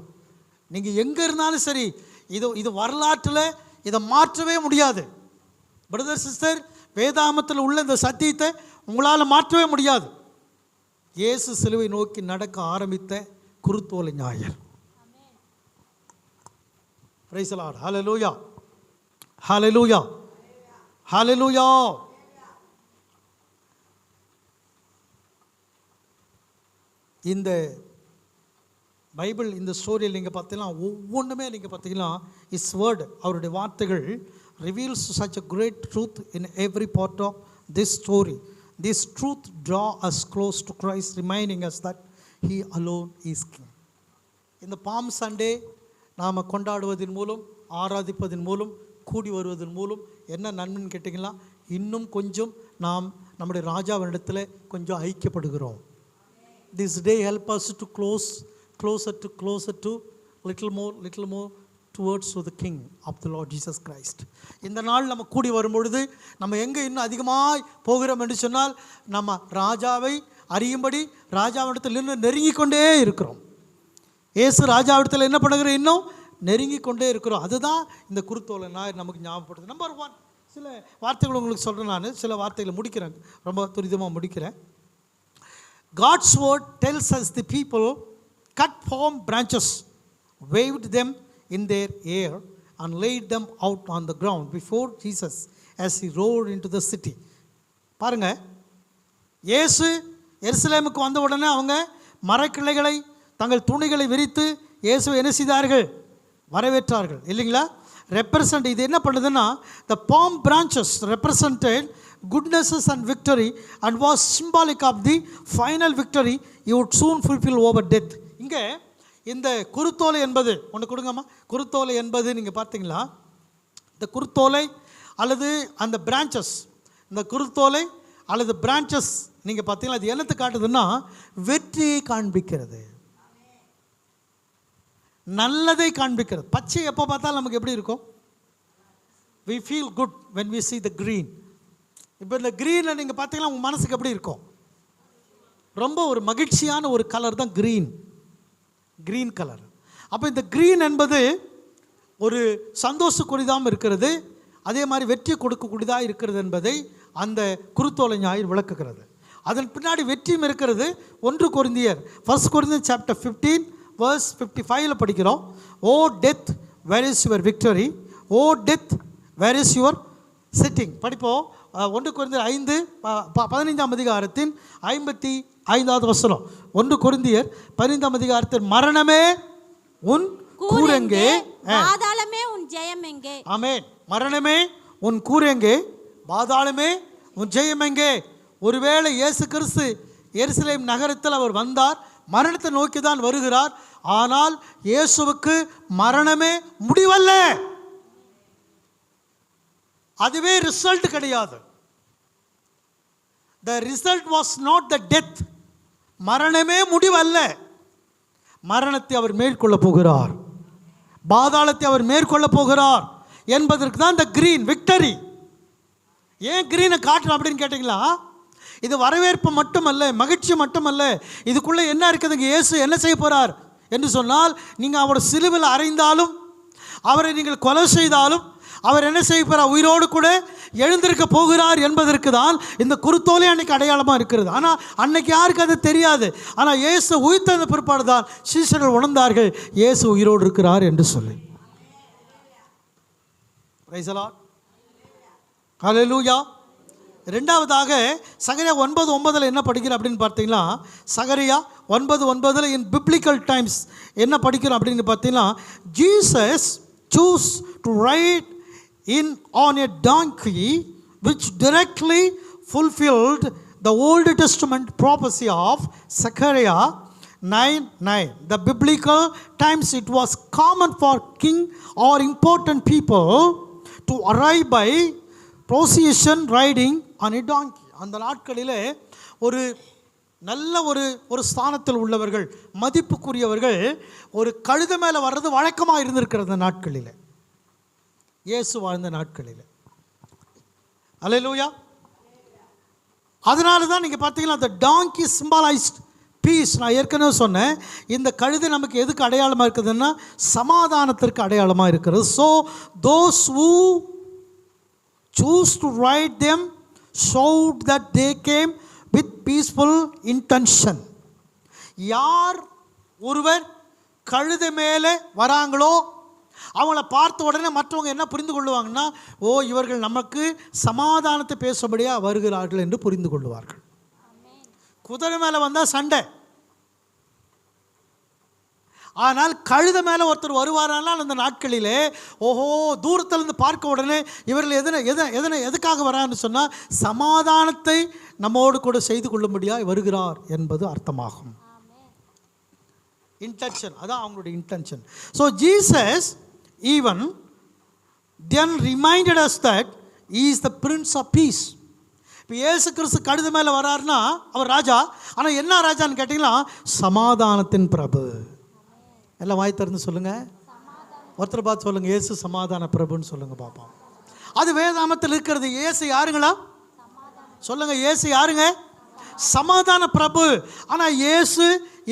நீங்கள் எங்கே இருந்தாலும் சரி, இது வரலாற்றில் இதை மாற்றவே முடியாது. பிரதர் சிஸ்டர், வேதாமத்தில் உள்ள இந்த சத்தியத்தை உங்களால் மாற்றவே முடியாது. இயேசு சிலுவை நோக்கி நடக்க ஆரம்பித்த குருத்தோலை ஞாயிறு. Praise the Lord. Hallelujah, hallelujah, hallelujah. இந்த பைபிள் இந்த ஸ்டோரியில் நீங்கள் பார்த்தீங்கன்னா ஒவ்வொன்றுமே நீங்கள் பார்த்தீங்கன்னா இஸ் வேர்டு, அவருடைய வார்த்தைகள் reveals such a great truth in every part of this story. This truth draw us close to Christ, reminding us that He alone is King. இந்த பாம் சண்டே நாம் கொண்டாடுவதன் மூலம், ஆராதிப்பதன் மூலம், கூடி வருவதன் மூலம் என்ன நன்மைன்னு கேட்டிங்கன்னா, இன்னும் கொஞ்சம் நாம் நம்முடைய ராஜாவினிடத்தில் கொஞ்சம் ஐக்கியப்படுகிறோம். This day help us to closer to little more towards to the King of the Lord Jesus Christ. இந்த நாள் நம்ம கூடி வரும்பொழுது நம்ம எங்கே இன்னும் அதிகமாக போகிறோம் என்று சொன்னால், நம்ம ராஜாவை அறியும்படி ராஜாவிடத்தில் இன்னும் நெருங்கி கொண்டே இருக்கிறோம். இயேசு ராஜாவிடத்தில் என்ன பண்ணுகிறோம்? இன்னும் நெருங்கி கொண்டே இருக்கிறோம். அதுதான் இந்த குருத்தோலை நாள் நமக்கு ஞாபகப்படுது. நம்பர் 1 சில வார்த்தைகள் உங்களுக்கு சொல்கிறேன். நான் சில வார்த்தைகளை முடிக்கிறேன், ரொம்ப துரிதமாக முடிக்கிறேன். God's word tells us the people cut palm branches, waved them in their air and laid them out on the ground before Jesus as he rode into the city. பாருங்க, இயேசு எருசலேமுக்கு வந்த உடனே அவங்க மரக்கிளைகளை தங்கள் துணிகளை விரித்து இயேசுவை என்ன செய்தார்கள்? வரவேற்றார்கள் இல்லைங்களா? ரெப்ரசன்ட் இது என்ன பண்ணுதுன்னா, the palm branches represented goodnesses and victory and was symbolic of the final victory he would soon fulfill over death. இங்கே இந்த குருத்தோலை என்பது ஒன்று கொடுங்கம்மா. குருத்தோலை என்பது நீங்கள் பார்த்தீங்களா, இந்த குருத்தோலை அல்லது அந்த பிரான்ச்சஸ், இந்த குருத்தோலை அல்லது பிரான்ச்சஸ் நீங்கள் பார்த்தீங்களா, அது என்னத்தை காட்டுதுன்னா வெற்றியை காண்பிக்கிறது, நல்லதை காண்பிக்கிறது. பச்சை எப்போ பார்த்தாலும் நமக்கு எப்படி இருக்கும்? we feel good when we see the green. இப்போ இந்த க்ரீனை நீங்கள் பார்த்தீங்கன்னா உங்கள் மனசுக்கு எப்படி இருக்கும்? ரொம்ப ஒரு மகிழ்ச்சியான ஒரு கலர் தான் க்ரீன் கலர். அப்போ இந்த க்ரீன் என்பது ஒரு சந்தோஷக்கூடியதாகவும் இருக்கிறது, அதே மாதிரி வெற்றி கொடுக்கக்கூடியதாக இருக்கிறது என்பதை அந்த குருத்தோலை ஞாயிறு விளக்குகிறது. அதன் பின்னாடி வெற்றியும் இருக்கிறது. 1 கொரிந்தியர் 1 Corinthians chapter 15 verse 55 படிக்கிறோம். O death where is your victory, O death where is your sting. படிப்போம். 1 கொரிந்தியர் 15ஆம் அதிகாரத்தின் 55வது வசனம். 1 கொரிந்தியர் 15ஆம் அதிகாரத்தின் மரணமே உன் கூரெங்கே, பாதாளமே உன் ஜெயம் எங்கே. ஆமென். மரணமே உன் கூரெங்கே, பாதாளமே உன் ஜெயம் எங்கே. ஒருவேளை இயேசு கிறிஸ்து எருசலேம் நகரத்தில் அவர் வந்தார், மரணத்தை நோக்கி தான் வருகிறார். ஆனால் இயேசுவுக்கு மரணமே முடிவல்ல, அதுவே ரிசல்ட் கிடையாது. The result was not the death. மரணமே முடிவல்ல. மரணத்தை அவர் மேற்கொள்ள போகிறார், பாதாளத்தை அவர் மேற்கொள்ள போகிறார் என்பதற்கு தான் இந்த கிரீன் விக்டரி. ஏன் கிரீனை காட்டுறோம் அப்படின்னு கேட்டிங்களா, இது வரவேற்பு மட்டுமல்ல, மகிழ்ச்சி மட்டுமல்ல, இதுக்குள்ளே என்ன இருக்குதுங்க? இயேசு என்ன செய்ய போகிறார் என்று சொன்னால், நீங்கள் அவரோட சிலுவையில் அறைந்தாலும், அவரை நீங்கள் கொலை செய்தாலும், அவர் என்ன செய்ய போகிறார்? உயிரோடு கூட எழுந்திருக்க போகிறார் என்பதற்கு தான் இந்த குருத்தோலை அன்னைக்கு அடையாளமாக இருக்கிறது. ஆனால் அன்னைக்கு யாருக்கு அது தெரியாது. ஆனால் இயேசு உயிர்த்தெழுந்த பிற்பாடு தான் சீஷர்கள் உணர்ந்தார்கள் இயேசு உயிரோடு இருக்கிறார் என்று சொல்லி. பிரைஸ் தி லார்ட், ஹல்லேலூயா. ரெண்டாவதாக சகரியா 9:9 என்ன படிக்கிறோம் அப்படின்னு பார்த்தீங்கன்னா, சகரியா 9:9 இன் பிப்ளிக்கல் டைம்ஸ் என்ன படிக்கிறோம் அப்படின்னு பார்த்தீங்கன்னா, Jesus choose to right in on a donkey which directly fulfilled the Old Testament prophecy of Zechariah 9:9. The biblical times it was common for king or important people to arrive by procession riding on a donkey. அந்த நாட்களிலே ஒரு நல்ல ஒரு ஸ்தானத்தில் உள்ளவர்கள், மதிப்புக்குரியவர்கள் ஒரு கழுதை மேலே வர்றது வழக்கமாக இருந்திருக்கிறது அந்த நாட்களில், இயேசு வாழ்ந்த நாட்களில். அல்லேலூயா. அதனால தான் நீங்கள் பார்த்தீங்கன்னா அந்த டாங்கி சிம்பலைஸ்ட் பீஸ். நான் ஏற்கனவே சொன்னேன், இந்த கழுதை நமக்கு எதுக்கு அடையாளமாக இருக்குதுன்னா சமாதானத்திற்கு அடையாளமாக இருக்கிறது. So those who choose to ride them showed that they came with peaceful intention. யார் ஒருவர் கழுதை மேலே வராங்களோ அவங்கள பார்த்த உடனே மற்றவங்க என்ன புரிந்து கொள்ளுவாங்கன்னா, ஓ இவர்கள் நமக்கு சமாதானத்தை பேசும்படியாக வருகிறார்கள் என்று புரிந்து கொள்ளுவார்கள். குதிரை மேலே வந்தால் சண்டை, ஆனால் கழுதை மேலே ஒருத்தர் வருவாரானால் அந்த நாட்களிலே ஓஹோ தூரத்திலிருந்து பார்க்க உடனே இவர்கள் எதுக்காக வரான்னு சொன்னால் சமாதானத்தை நம்மோடு கூட செய்து கொள்ளும்படியாக வருகிறார் என்பது அர்த்தமாகும். இன்டென்ஷன், அதான் அவங்களுடைய intention. So Jesus even then reminded us that he is the prince of peace. இப்போ இயேசு கிறிஸ்து கழுதை மேலே வராருன்னா அவர் ராஜா. ஆனால் என்ன ராஜான்னு கேட்டிங்கன்னா சமாதானத்தின் பிரபு. எல்லாம் வாய் திறந்து சொல்லுங்கள், ஒருத்தர் பார்த்து சொல்லுங்கள், இயேசு சமாதான பிரபுன்னு சொல்லுங்கள் பார்ப்போம். அது வேதாமத்தில் இருக்கிறது. இயேசு யாருங்களா சொல்லுங்கள், இயேசு யாருங்க? சமாதான பிரபு. ஆனால் இயேசு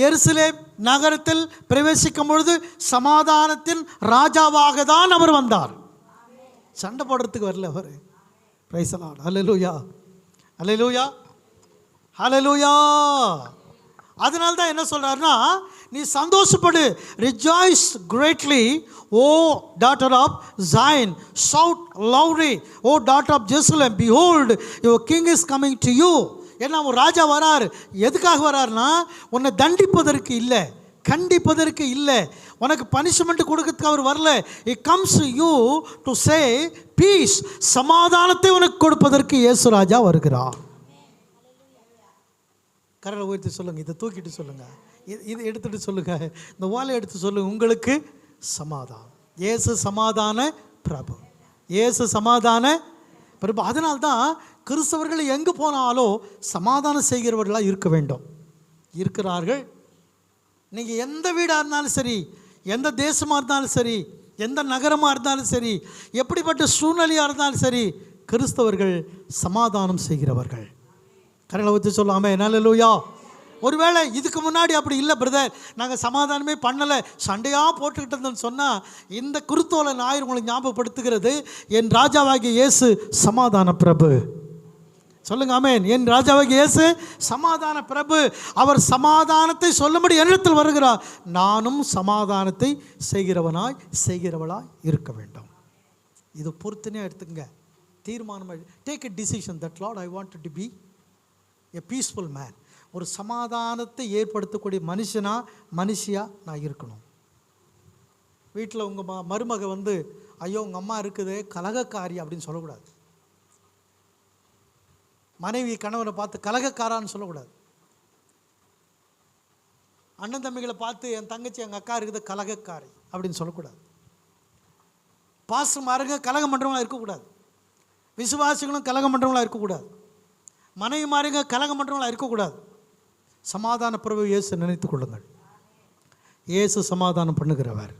எருசலேம் நகரத்தில் பிரவேசிக்கும் பொழுது சமாதானத்தின் ராஜாவாக தான் அவர் வந்தார். சண்டை போடுறதுக்கு வரல அவர். Price the Lord. Hallelujah, hallelujah, ஹல்லேலூயா. அதனால தான் என்ன சொல்றாருன்னா, நீ சந்தோஷப்படு, rejoice greatly O daughter of Zion, shout loudly O daughter of Jerusalem, behold your king is coming to you. ஏன்னா ஒரு ராஜா வரார். எதுக்காக வராருன்னா உன்னை தண்டிப்பதற்கு இல்லை, கண்டிப்பதற்கு இல்லை, உனக்கு பனிஷ்மெண்ட் கொடுக்கறதுக்கு அவர் வரல. It comes you to say peace, சமாதானத்தை உனக்கு கொடுப்பதற்கு இயேசு ராஜா வருகிறார். கரலை உயர்த்தி சொல்லுங்க, இதை தூக்கிட்டு சொல்லுங்க, இது எடுத்துட்டு சொல்லுங்க, இந்த வாழை எடுத்து சொல்லுங்க, உங்களுக்கு சமாதானம். இயேசு சமாதான பிரபு, இயேசு சமாதான பிரபு. அதனால்தான் கிறிஸ்தவர்கள் எங்கு போனாலும் சமாதானம் செய்கிறவர்களாக இருக்க வேண்டும், இருக்கிறார்கள். நீங்கள் எந்த வீடாக இருந்தாலும் சரி, எந்த தேசமாக இருந்தாலும் சரி, எந்த நகரமாக இருந்தாலும் சரி, எப்படிப்பட்ட சூழ்நிலையாக இருந்தாலும் சரி, கிறிஸ்தவர்கள் சமாதானம் செய்கிறவர்கள். கரங்களை வச்சு சொல்லாமே ஹல்லேலூயா. ஒருவேளை இதுக்கு முன்னாடி அப்படி இல்லை பிரதர், நாங்கள் சமாதானமே பண்ணலை, சண்டையாக போட்டுக்கிட்டதுன்னு சொன்னால், இந்த குருத்தோலை ஞாயிறு உங்களுக்கு ஞாபகப்படுத்துகிறது, என் ராஜாவாகிய இயேசு சமாதான பிரபு. சொல்லுங்க ஆமென். என் ராஜாவாகிய இயேசு சமாதான பிரபு. அவர் சமாதானத்தை சொல்லும்படி என்னிடத்தில் வருகிறார். நானும் சமாதானத்தை செய்கிறவளாய் இருக்க வேண்டும். இது பொறுத்துனே எடுத்துங்க, தீர்மானம். Take a decision that Lord I want to be a peaceful man. ஒரு சமாதானத்தை ஏற்படுத்தக்கூடிய மனுஷியா நான் இருக்கணும். வீட்டில் உங்கள் மருமக வந்து ஐயோ உங்கள் அம்மா இருக்குது கலகக்காரி அப்படின்னு சொல்லக்கூடாது. மனைவி கணவனை பார்த்து கலகக்காரான்னு சொல்லக்கூடாது. அண்ணன் தம்பிகளை பார்த்து என் தங்கச்சி எங்கள் அக்கா இருக்குது கலகக்காரி அப்படின்னு சொல்லக்கூடாது. பாசமாருங்க கலகம் பண்ணுறவங்களா இருக்கக்கூடாது. விசுவாசிகளும் கலகம் பண்ணுறவங்களா இருக்கக்கூடாது. மனைவி மாறுங்க கலகம் பண்ணுறவங்களா இருக்கக்கூடாது. சமாதான பிரபு இயேசு நினைத்து கொள்ளுங்கள். இயேசு சமாதானம் பண்ணுகிறவர்.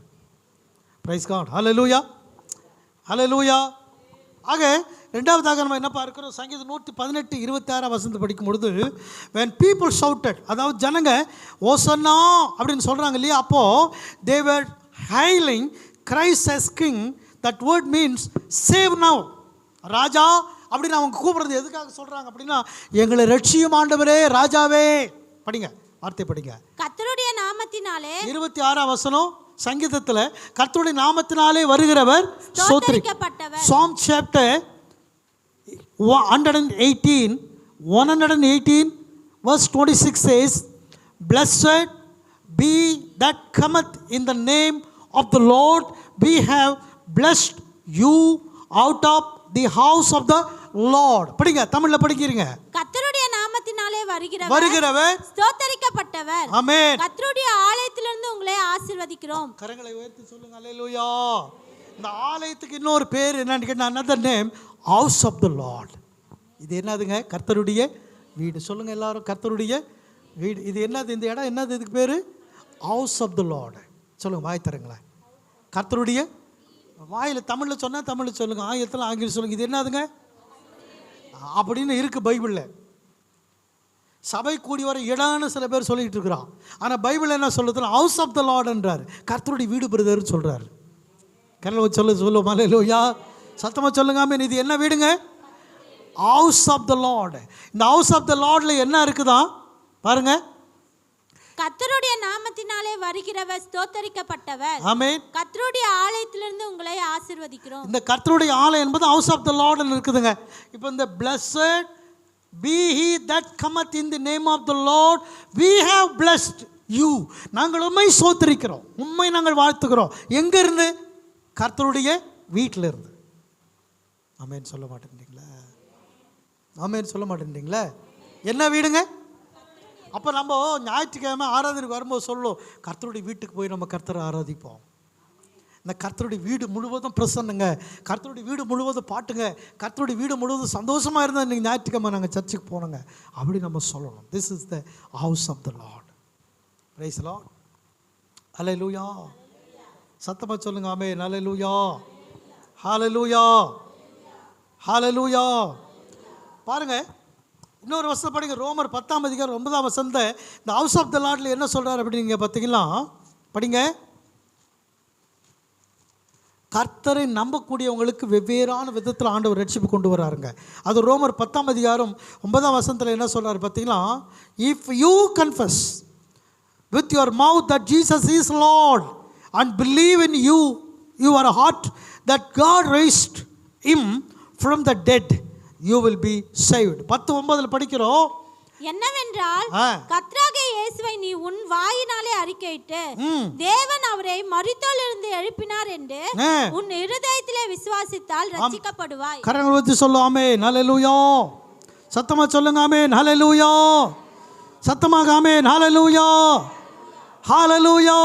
Praise God. Hallelujah, hallelujah. ஆக ரெண்டாவதாக நம்ம என்ன பார்க்கிறோம், சங்கீதம் 118:26 வசனத்தை படிக்கும் பொழுது, when people shouted, அதாவது ஜனங்க ஓசன்னா அப்படின்னு சொல்கிறாங்க இல்லையா, அப்போது they were hailing Christ as king. that word means save now. ராஜா அப்படின்னு அவங்க கூப்பிடுறது எதுக்காக சொல்கிறாங்க அப்படின்னா, எங்களை ரட்சியும் ஆண்டவரே ராஜாவே. படிங்க, வார்த்தை படிங்க. கர்த்தருடைய நாமத்தினாலே 26 வசனம் சங்கீதத்தில், கர்த்தருடைய நாமத்தினாலே வருகிறவர் ஸ்தோத்திரிக்கப்பட்டவர். Psalm chapter 118 verse 26 says, blessed be that cometh in the name of the Lord, we have blessed you out of the house of the Lord. படிங்க, தமிழ்ல படிக்கிறீங்க. கர்த்தருடைய நாமத்தினாலே வருகிறவர் ஸ்தோத்திரிக்கப்பட்டவர். ஆமென். கர்த்தருடைய ஆலயத்திலிருந்து உங்களை ஆசீர்வதிக்கிறோம். கரங்களை உயர்த்தி சொல்லுங்க அல்லேலூயா. இந்த ஆலயத்துக்கு இன்னொரு பேர் என்னன்னு கேட்டா, another name, house of the Lord. இது என்னதுங்க? கர்த்தருடைய வீடு. சொல்லுங்க எல்லாரும், கர்த்தருடைய வீடு. இது என்னது? இந்த இடம் என்னது? இதுக்கு பேர் ஹவுஸ் ஆஃப் த லார்ட். சொல்லுங்க, வாய் தரங்களேன். கர்த்தருடைய வாயில் தமிழில் சொன்னால் தமிழில் சொல்லுங்கள், ஆங்கிலத்தில் ஆங்கிலம் சொல்லுங்கள். இது என்னதுங்க அப்படின்னு இருக்குது பைபிளில். சபை கூடி வர இடம்னு சில பேர் சொல்லிகிட்டு இருக்கிறான். ஆனால் பைபிள் என்ன சொல்லுதுன்னா ஹவுஸ் ஆஃப் த லார்ட்ன்றார். கர்த்தருடைய வீடு பிரதர்னு சொல்கிறார். கரலை சொல்லுவோம் அல்லேலூயா. சத்தமாக சொல்லுங்க ஆமென். இது என்ன வீடுங்க? House of the Lord. இந்த ஹவுஸ் ஆஃப் த லார்ட்ல என்ன இருக்குதா பாருங்க. கர்த்தருடைய நாமத்தினாலே வருகிறவர் ஸ்தோத்திரிக்கப்பட்டவர். ஆமென். கர்த்தருடைய ஆலயத்திலிருந்து உங்களை ஆசீர்வதிக்கிறோம். இந்த கர்த்தருடைய ஆலயம் என்பது ஹவுஸ் ஆஃப் த லார்ட்னு இருக்குதுங்க. இப்போ இந்த blessed be he that cometh in the name of the Lord, we have blessed you. நாங்கள் உம்மை ஸ்தோத்திரிக்கிறோம், உம்மை நாங்கள் வாழ்த்துகிறோம். எங்கேருந்து? கர்த்தருடைய வீட்டில் இருந்து. ஆமென் சொல்ல மாட்டேன்றீங்களா? ஆமென் சொல்ல மாட்டேன்றீங்களா? என்ன வீடுங்க? அப்போ நம்ம ஞாயிற்றுக்கிழமை ஆராதனைக்கு வரும்போது சொல்லுவோம், கர்த்தருடைய வீட்டுக்கு போய் நம்ம கர்த்தரை ஆராதிப்போம். இந்த கர்த்தருடைய வீடு முழுவதும் பிரசன்னுங்க, கர்த்தருடைய வீடு முழுவதும் பாட்டுங்க, கர்த்தருடைய வீடு முழுவதும் சந்தோஷமாக இருந்தால் இன்றைக்கி ஞாயிற்றுக்கிழமை நாங்கள் சர்ச்சுக்கு போனோங்க அப்படி நம்ம சொல்லணும். This is the house of the Lord. Praise the Lord. Hallelujah. சத்தமாக சொல்லுங்க ஆமென். ஹல்லேலூயா, ஹல்லேலூயா, ஹல்லேலூயா. பாருங்க, இன்னொரு வசனம் படிங்க. ரோமர் 10ஆம் அதிகாரம் 9ஆம் வசனத்தை இந்த ஹவுஸ் ஆஃப் த லார்ட்ல என்ன சொல்றாரு அப்படிங்க பார்த்தீங்கன்னா, படிங்க. கர்த்தரை நம்பக்கூடியவங்களுக்கு வெவ்வேறான விதத்தில் ஆண்டவர் ரட்சிப்பு கொண்டு வராருங்க. அது ரோமர் 10ஆம் அதிகாரம் 9ஆம் வசனத்தில் என்ன சொல்றாரு பார்த்தீங்கன்னா, if you confess with your mouth that Jesus is Lord and believe in your heart that God raised him from the dead you will be saved. 10:9 படிக்கிறோம். என்னவென்றால் கர்த்தராகிய இயேசுவை நீ உன் வாயினாலே அறிக்கையிட்டு தேவன் அவரை மரித்தோரிலிருந்து எழுப்பினார் என்று உன் இருதயத்திலே விசுவாசித்தால் ரட்சிக்கப்படுவாய். கரங்களை வச்சு சொல்லுங்க ஆமென். ஹல்லேலூயா. சத்தமா சொல்லுங்க ஆமென். ஹல்லேலூயா. சத்தமாக ஆமென். ஹல்லேலூயா, ஹல்லேலூயா.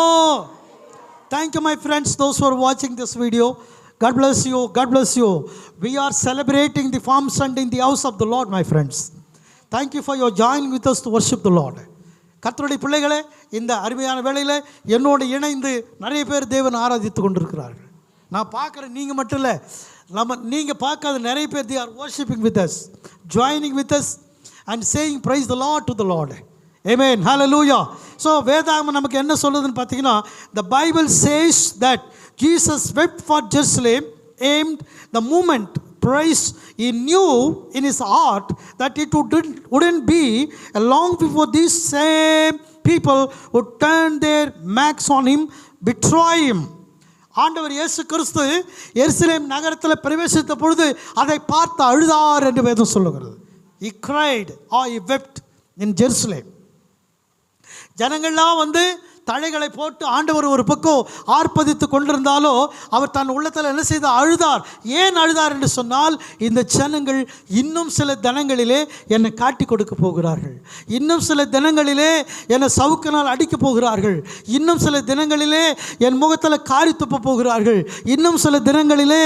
Thank you my friends, those who are watching this video. God bless you, God bless you. We are celebrating the Palm Sunday in the house of the Lord, my friends. Thank you for your joining with us to worship the Lord. கர்த்தருடைய பிள்ளைகளே, இந்த அருமையான வேளையில் என்னோடு இணைந்து நிறைய பேர் தேவன் ஆராதித்து கொண்டிருக்கிறார்கள். நான் பார்க்குறேன், நீங்கள் மட்டும் இல்லை, நீங்கள் பார்க்காத நிறைய பேர் they are worshiping with us, joining with us and saying praise the Lord to the Lord. Amen. Hallelujah. So வேதாகமம் நமக்கு என்ன சொல்லுதுன்னு பார்த்தீங்கன்னா, the Bible says that Jesus wept for Jerusalem aimed the moment praise he knew in his heart that it wouldn't be long before these same people would turn their backs on him, betray him. ஆண்டவர் இயேசு கிறிஸ்து எருசலேம் நகரத்தில் பிரவேசித்த பொழுது அதை பார்த்து அழுதார் என்று வேதம் சொல்லுகிறது. He cried or he wept in Jerusalem. ஜனங்கள்லாம் வந்து தழைகளை போட்டு ஆண்டவர் ஒரு பக்கம் ஆர்ப்பரித்து கொண்டிருந்தாலோ அவர் தன் உள்ளத்தில் என்ன செய்தார்? அழுதார். ஏன் அழுதார் என்று சொன்னால், இந்த ஜனங்கள் இன்னும் சில தினங்களிலே என்னை காட்டி கொடுக்க போகிறார்கள், இன்னும் சில தினங்களிலே என்னை சவுக்கினால் அடிக்க போகிறார்கள், இன்னும் சில தினங்களிலே என் முகத்தில் காரி துப்ப போகிறார்கள், இன்னும் சில தினங்களிலே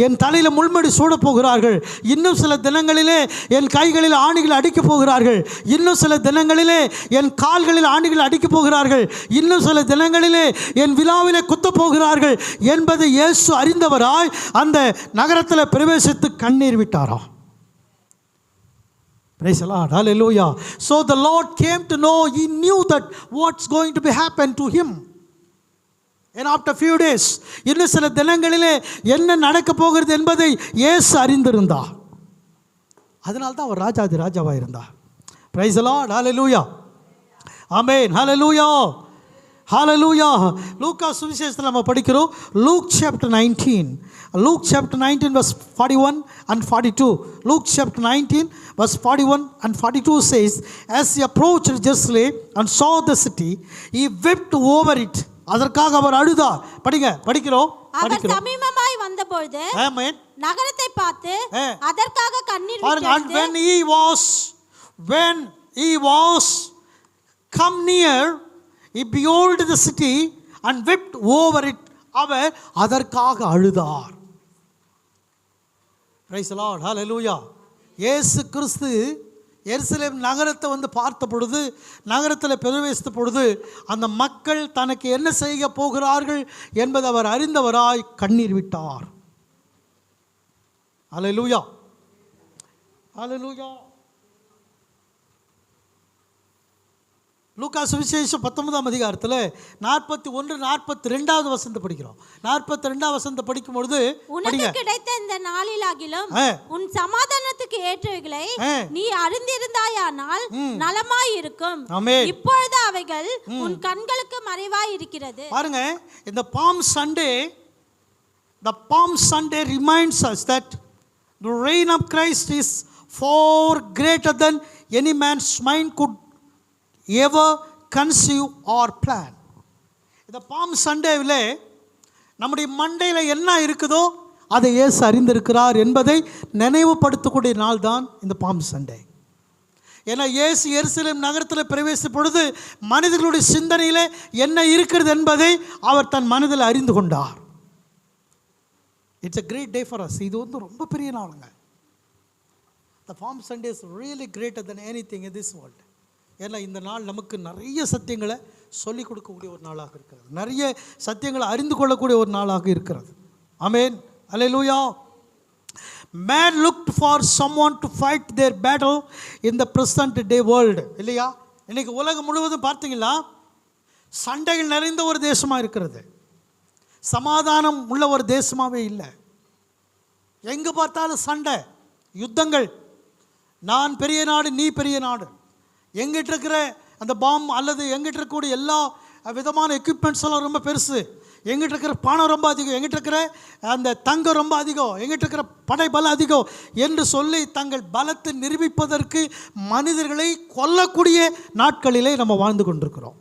என் தலையில் முள்மடி சூட போகிறார்கள், இன்னும் சில தினங்களிலே என் கைகளில் ஆணிகள் அடிக்க போகிறார்கள், இன்னும் சில தினங்களிலே என் கால்களில் ஆணிகள் அடிக்க போகிறார்கள், இன்னும் சில தினங்களிலே என் விழாவிலே குத்த போகிறார்கள் என்பதை இயேசு அறிந்தவராய் அந்த நகரத்தில் பிரவேசித்து கண்ணீர் விட்டாராம். Praise the Lord. Hallelujah. So the Lord came to know, he knew that what's going to be happen to him. And after few days, இன்னும் சில தினங்களிலே என்ன நடக்க போகிறது என்பதை இயேசு அறிந்திருந்தார். அதனால தான் அவர் ராஜாதி ராஜாவாக இருந்தார். Praise the Lord. Hallelujah. Amen. Hallelujah. Hallelujah. லூக்கா சுவிசேஷத்தில் நம்ம படிக்கிறோம். Luke chapter 19. Luke chapter 19 verse 41 and 42. Luke chapter 19 verse 41 and 42 says, as he approached Jerusalem and saw the city, he wept over it. அதற்காக அவர் அழுதார். படிக்கிறோம். அவர் சமீபமாய் வந்தபொழுது ஆமென் நகரத்தை பார்த்து அதற்காக கண்ணீர் விட்டார். And when he was come near, he behold the city and wept over it. அவர் அதற்காக அழுதார். Praise the Lord. Hallelujah. இயேசு கிறிஸ்து எருசலேம் நகரத்தை வந்து பார்த்த பொழுது, நகரத்தில் பிரவேசித்த பொழுது, அந்த மக்கள் தனக்கு என்ன செய்ய போகிறார்கள் என்பதை அவர் அறிந்தவராய் கண்ணீர் விட்டார். Hallelujah. Hallelujah. லூக்கா சுவிசேஷம் 19ஆம் அதிகாரத்தில் 41 42வது வசனத்தை படிக்கிறோம். 42வது வசனத்தை படிக்கும் பொழுது, உனக்கு கிடைத்த இந்த நாளிலாகிலும் உன் சமாதானத்துக்கு ஏற்றவைகளை நீ அறிந்திருந்தாயானால் நலமாய் இருக்கும். இப்பொழுது அவைகள் உன் கண்களுக்கு மறைவாய் இருக்கிறது. பாருங்க, இந்த Palm Sunday reminds us that the reign of Christ is far greater than any man's mind could ever conceive or plan. இந்த பாம் சண்டேவில் நம்முடைய மண்டையில் என்ன இருக்குதோ அதை இயேசு அறிந்திருக்கிறார் என்பதை நினைவுபடுத்தக்கூடிய நாள் தான் இந்த பாம் சண்டே. ஏன்னா இயேசு எருசலேம் நகரத்தில் பிரவேசித்த பொழுது மனிதர்களுடைய சிந்தனையில் என்ன இருக்கிறது என்பதை அவர் தன் மனதில் அறிந்து கொண்டார். It's a great day for us. இது வந்து ரொம்ப பெரிய நாளுங்க. The Palm Sunday is really greater than anything in this world. ஏன்னா இந்த நாள் நமக்கு நிறைய சத்தியங்களை சொல்லிக் கொடுக்கக்கூடிய ஒரு நாளாக இருக்கிறது, நிறைய சத்தியங்களை அறிந்து கொள்ளக்கூடிய ஒரு நாளாக இருக்கிறது. ஆமென், அல்லேலூயா. Man looked for someone to fight their battle in the present day world. இல்லையா? இன்னைக்கு உலகம் முழுவதும் பார்த்தீங்களா சண்டைகள் நிறைந்த ஒரு தேசமாக இருக்கிறது, சமாதானம் உள்ள ஒரு தேசமாகவே இல்லை. எங்கே பார்த்தாலும் சண்டை, யுத்தங்கள். நான் பெரிய நாடு, நீ பெரிய நாடு. எங்கிட்ட இருக்கிற அந்த பாம் அல்லது எங்கிட்ட இருக்கக்கூடிய எல்லா விதமான எக்யூப்மெண்ட்ஸ் எல்லாம் ரொம்ப பெருசு, எங்கிட்ட இருக்கிற பணம் ரொம்ப அதிகம், எங்கிட்ட இருக்கிற அந்த தங்கம் ரொம்ப அதிகம், எங்கிட்ட இருக்கிற படை பலம் அதிகம் என்று சொல்லி தங்கள் பலத்தை நிரூபிப்பதற்கு மனிதர்களை கொல்லக்கூடிய நாட்களிலே நம்ம வாழ்ந்து கொண்டிருக்கிறோம்.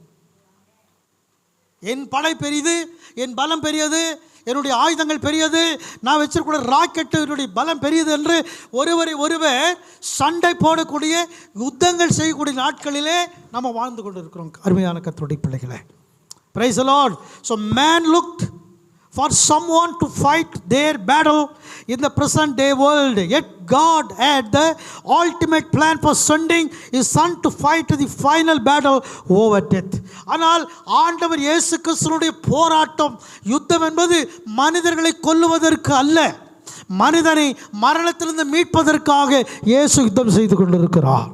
என் படை பெரியது, என் பலம் பெரியது, என்னுடைய ஆயுதங்கள் பெரியது, நான் வச்சிருக்கிற ராக்கெட்டு என்னுடைய பலம் பெரியது என்று ஒருவரை ஒருவர் சண்டை போடக்கூடிய யுத்தங்கள் செய்யக்கூடிய நாட்களிலே நம்ம வாழ்ந்து கொண்டு இருக்கிறோம். அருமையான கர்த்தருடைய பிள்ளைகளே, praise the Lord. So man looked for someone to fight their battle in the present day world, yet God had the ultimate plan for sending his son to fight the final battle over death. ஆனால் ஆண்டவர் இயேசு கிறிஸ்துவினுடைய போராட்டம், யுத்தம் என்பது மனிதர்களை கொல்லுவதற்கு அல்ல, மனிதனை மரணத்திலிருந்து மீட்பதற்காக இயேசு யுத்தம் செய்து கொண்டிருக்கிறார்.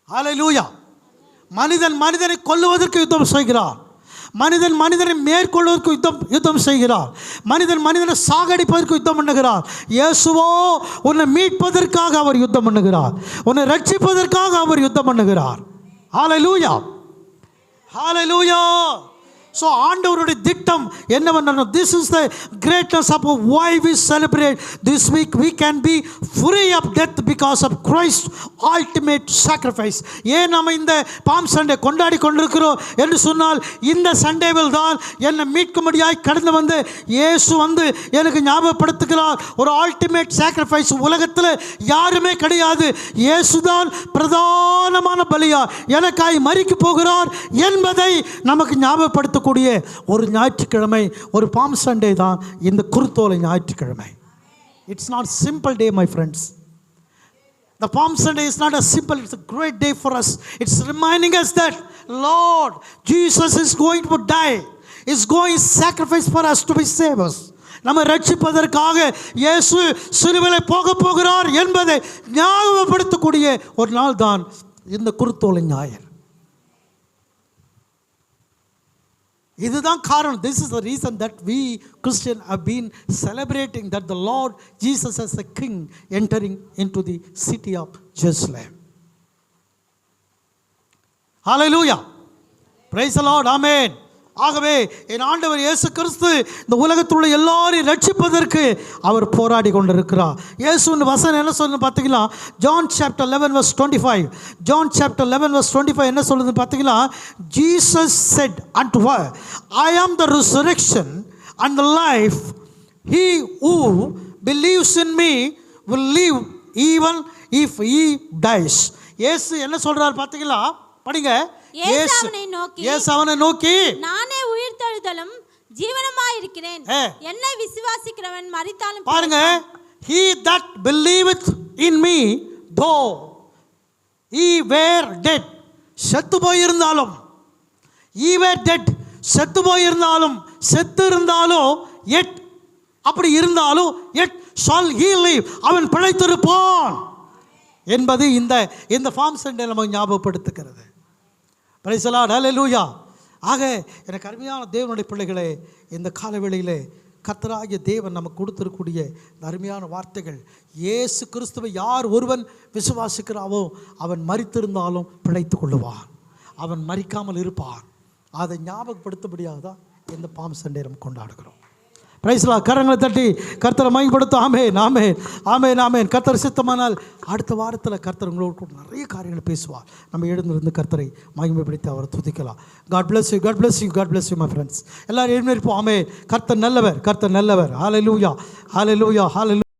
ஹல்லேலூயா. மனிதன் மனிதனை கொல்லுவதற்கு யுத்தம் செய்கிறார், மனிதன் மனிதனை மேற்கொள்வதற்கு யுத்தம் செய்கிறார், மனிதன் மனிதனை சாகடிப்பதற்கு யுத்தம் பண்ணுகிறார். இயேசுவோ உன்னை மீட்பதற்காக அவர் யுத்தம் பண்ணுகிறார், உன்னை ரட்சிப்பதற்காக அவர் யுத்தம் பண்ணுகிறார். ஹல்லேலூயா, ஹல்லேலூயா. ஸோ ஆண்டவருடைய திட்டம் என்னவென்றால், this is the greatness of why we celebrate this week. We can be free of death because of Christ's ultimate sacrifice. ஏன் நம்ம இந்த பாம் சண்டே கொண்டாடி கொண்டிருக்கிறோம் என்று சொன்னால், இந்த சண்டேவில் தான் என்னை மீட்கும்படியாய் கடந்து வந்து இயேசு வந்து எனக்கு ஞாபகப்படுத்துகிறார், ஒரு அல்டிமேட் சாக்ரிஃபைஸ் உலகத்தில் யாருமே கிடையாது, இயேசு தான் பிரதானமான பலியா எனக்காய் மரிக்க போகிறார் என்பதை நமக்கு ஞாபகப்படுத்த ஒரு ஞாயிற்றுக்கிழமை, ஒரு பாம் சண்டே தான் இந்த குருத்தோலை ஞாயிற்றுக்கிழமை. It's not simple day my friends. The Palm Sunday is not a simple, it's a great day for us. It's reminding us that Lord Jesus is going to die, is going to sacrifice for us to be saved. நம்ம ரட்சிப்பதற்காக இயேசு சிலுவையிலே போகிறார் என்பதை ஞாபகப்படுத்தக்கூடிய ஒரு நாள் தான் இந்த குருத்தோலை ஞாயிறு. இதுதான் காரணம். This is the reason that we Christians have been celebrating that the Lord Jesus as the King entering into the city of Jerusalem. Hallelujah. Praise the Lord. Amen. ஆகவே என் ஆண்டவர் இயேசு கிறிஸ்து இந்த உலகத்தில் உள்ள எல்லாரையும் ரட்சிப்பதற்கு அவர் போராடி கொண்டிருக்கிறார். இயேசுவின் வசனம் என்ன சொல்லுன்னு பார்த்தீங்கன்னா, John chapter 11 verse 25. John chapter 11 verse 25 என்ன சொல்லுதுன்னு பார்த்தீங்கன்னா, Jesus said unto her, I am the resurrection and the life. He who believes in me will live even if he dies. இயேசு என்ன சொல்றார் பார்த்தீங்களா? படிங்க. இயேசு அவனை நோக்கி, நானே உயிர்த்தெழுதலும் ஜீவனுமாய் இருக்கிறேன், என்னை விசுவாசிக்கிறவன் மரித்தாலும். பாருங்க, he that believeth in me though he were dead, செத்து போயிருந்தாலும், he were dead, செத்து போயிருந்தாலும், செத்து இருந்தாலும், yet அப்படி இருந்தாலும், yet shall he live, அவன் பிழைத்திருப்பான் என்பது இந்த ஃபார்ம் சண்டே நமக்கு ஞாபகப்படுத்துகிறது. Price the Lord. ஹல்லேலூயா. ஆக எனக்கு அருமையான தேவனுடைய பிள்ளைகளே, இந்த காலவேளையிலே கர்த்தராகிய தேவன் நமக்கு கொடுத்திருக்கக்கூடிய அருமையான வார்த்தைகள், இயேசு கிறிஸ்துவை யார் ஒருவன் விசுவாசிக்கிறாவோ அவன் மரித்திருந்தாலும் பிழைத்து கொள்ளுவான், அவன் மரிக்காமல் இருப்பான். அதை ஞாபகப்படுத்தபடியாக தான் இந்த பாம் சண்டே நம்ம கொண்டாடுகிறோம். பிரைஸ்லா. கரங்களை தட்டி கர்த்தரை மகிமைப்படுத்தும். ஆமென், ஆமென், ஆமென், ஆமென். கர்த்தர் சித்தமானால் அடுத்த வாரத்தில் கர்த்தர் உங்களோடு கூட நிறைய காரியங்களை பேசுவார். நம்ம எழுந்திருந்து கர்த்தரை மகிமைப்படுத்தி அவரை துதிக்கலாம். God bless you, God bless you, God bless you my friends. எல்லாரும் எழுந்திருப்போம். ஆமென். கர்த்தர் நல்லவர், கர்த்தர் நல்லவர். ஹல்லேலூயா, ஹல்லேலூயா, ஹல்லேலூயா.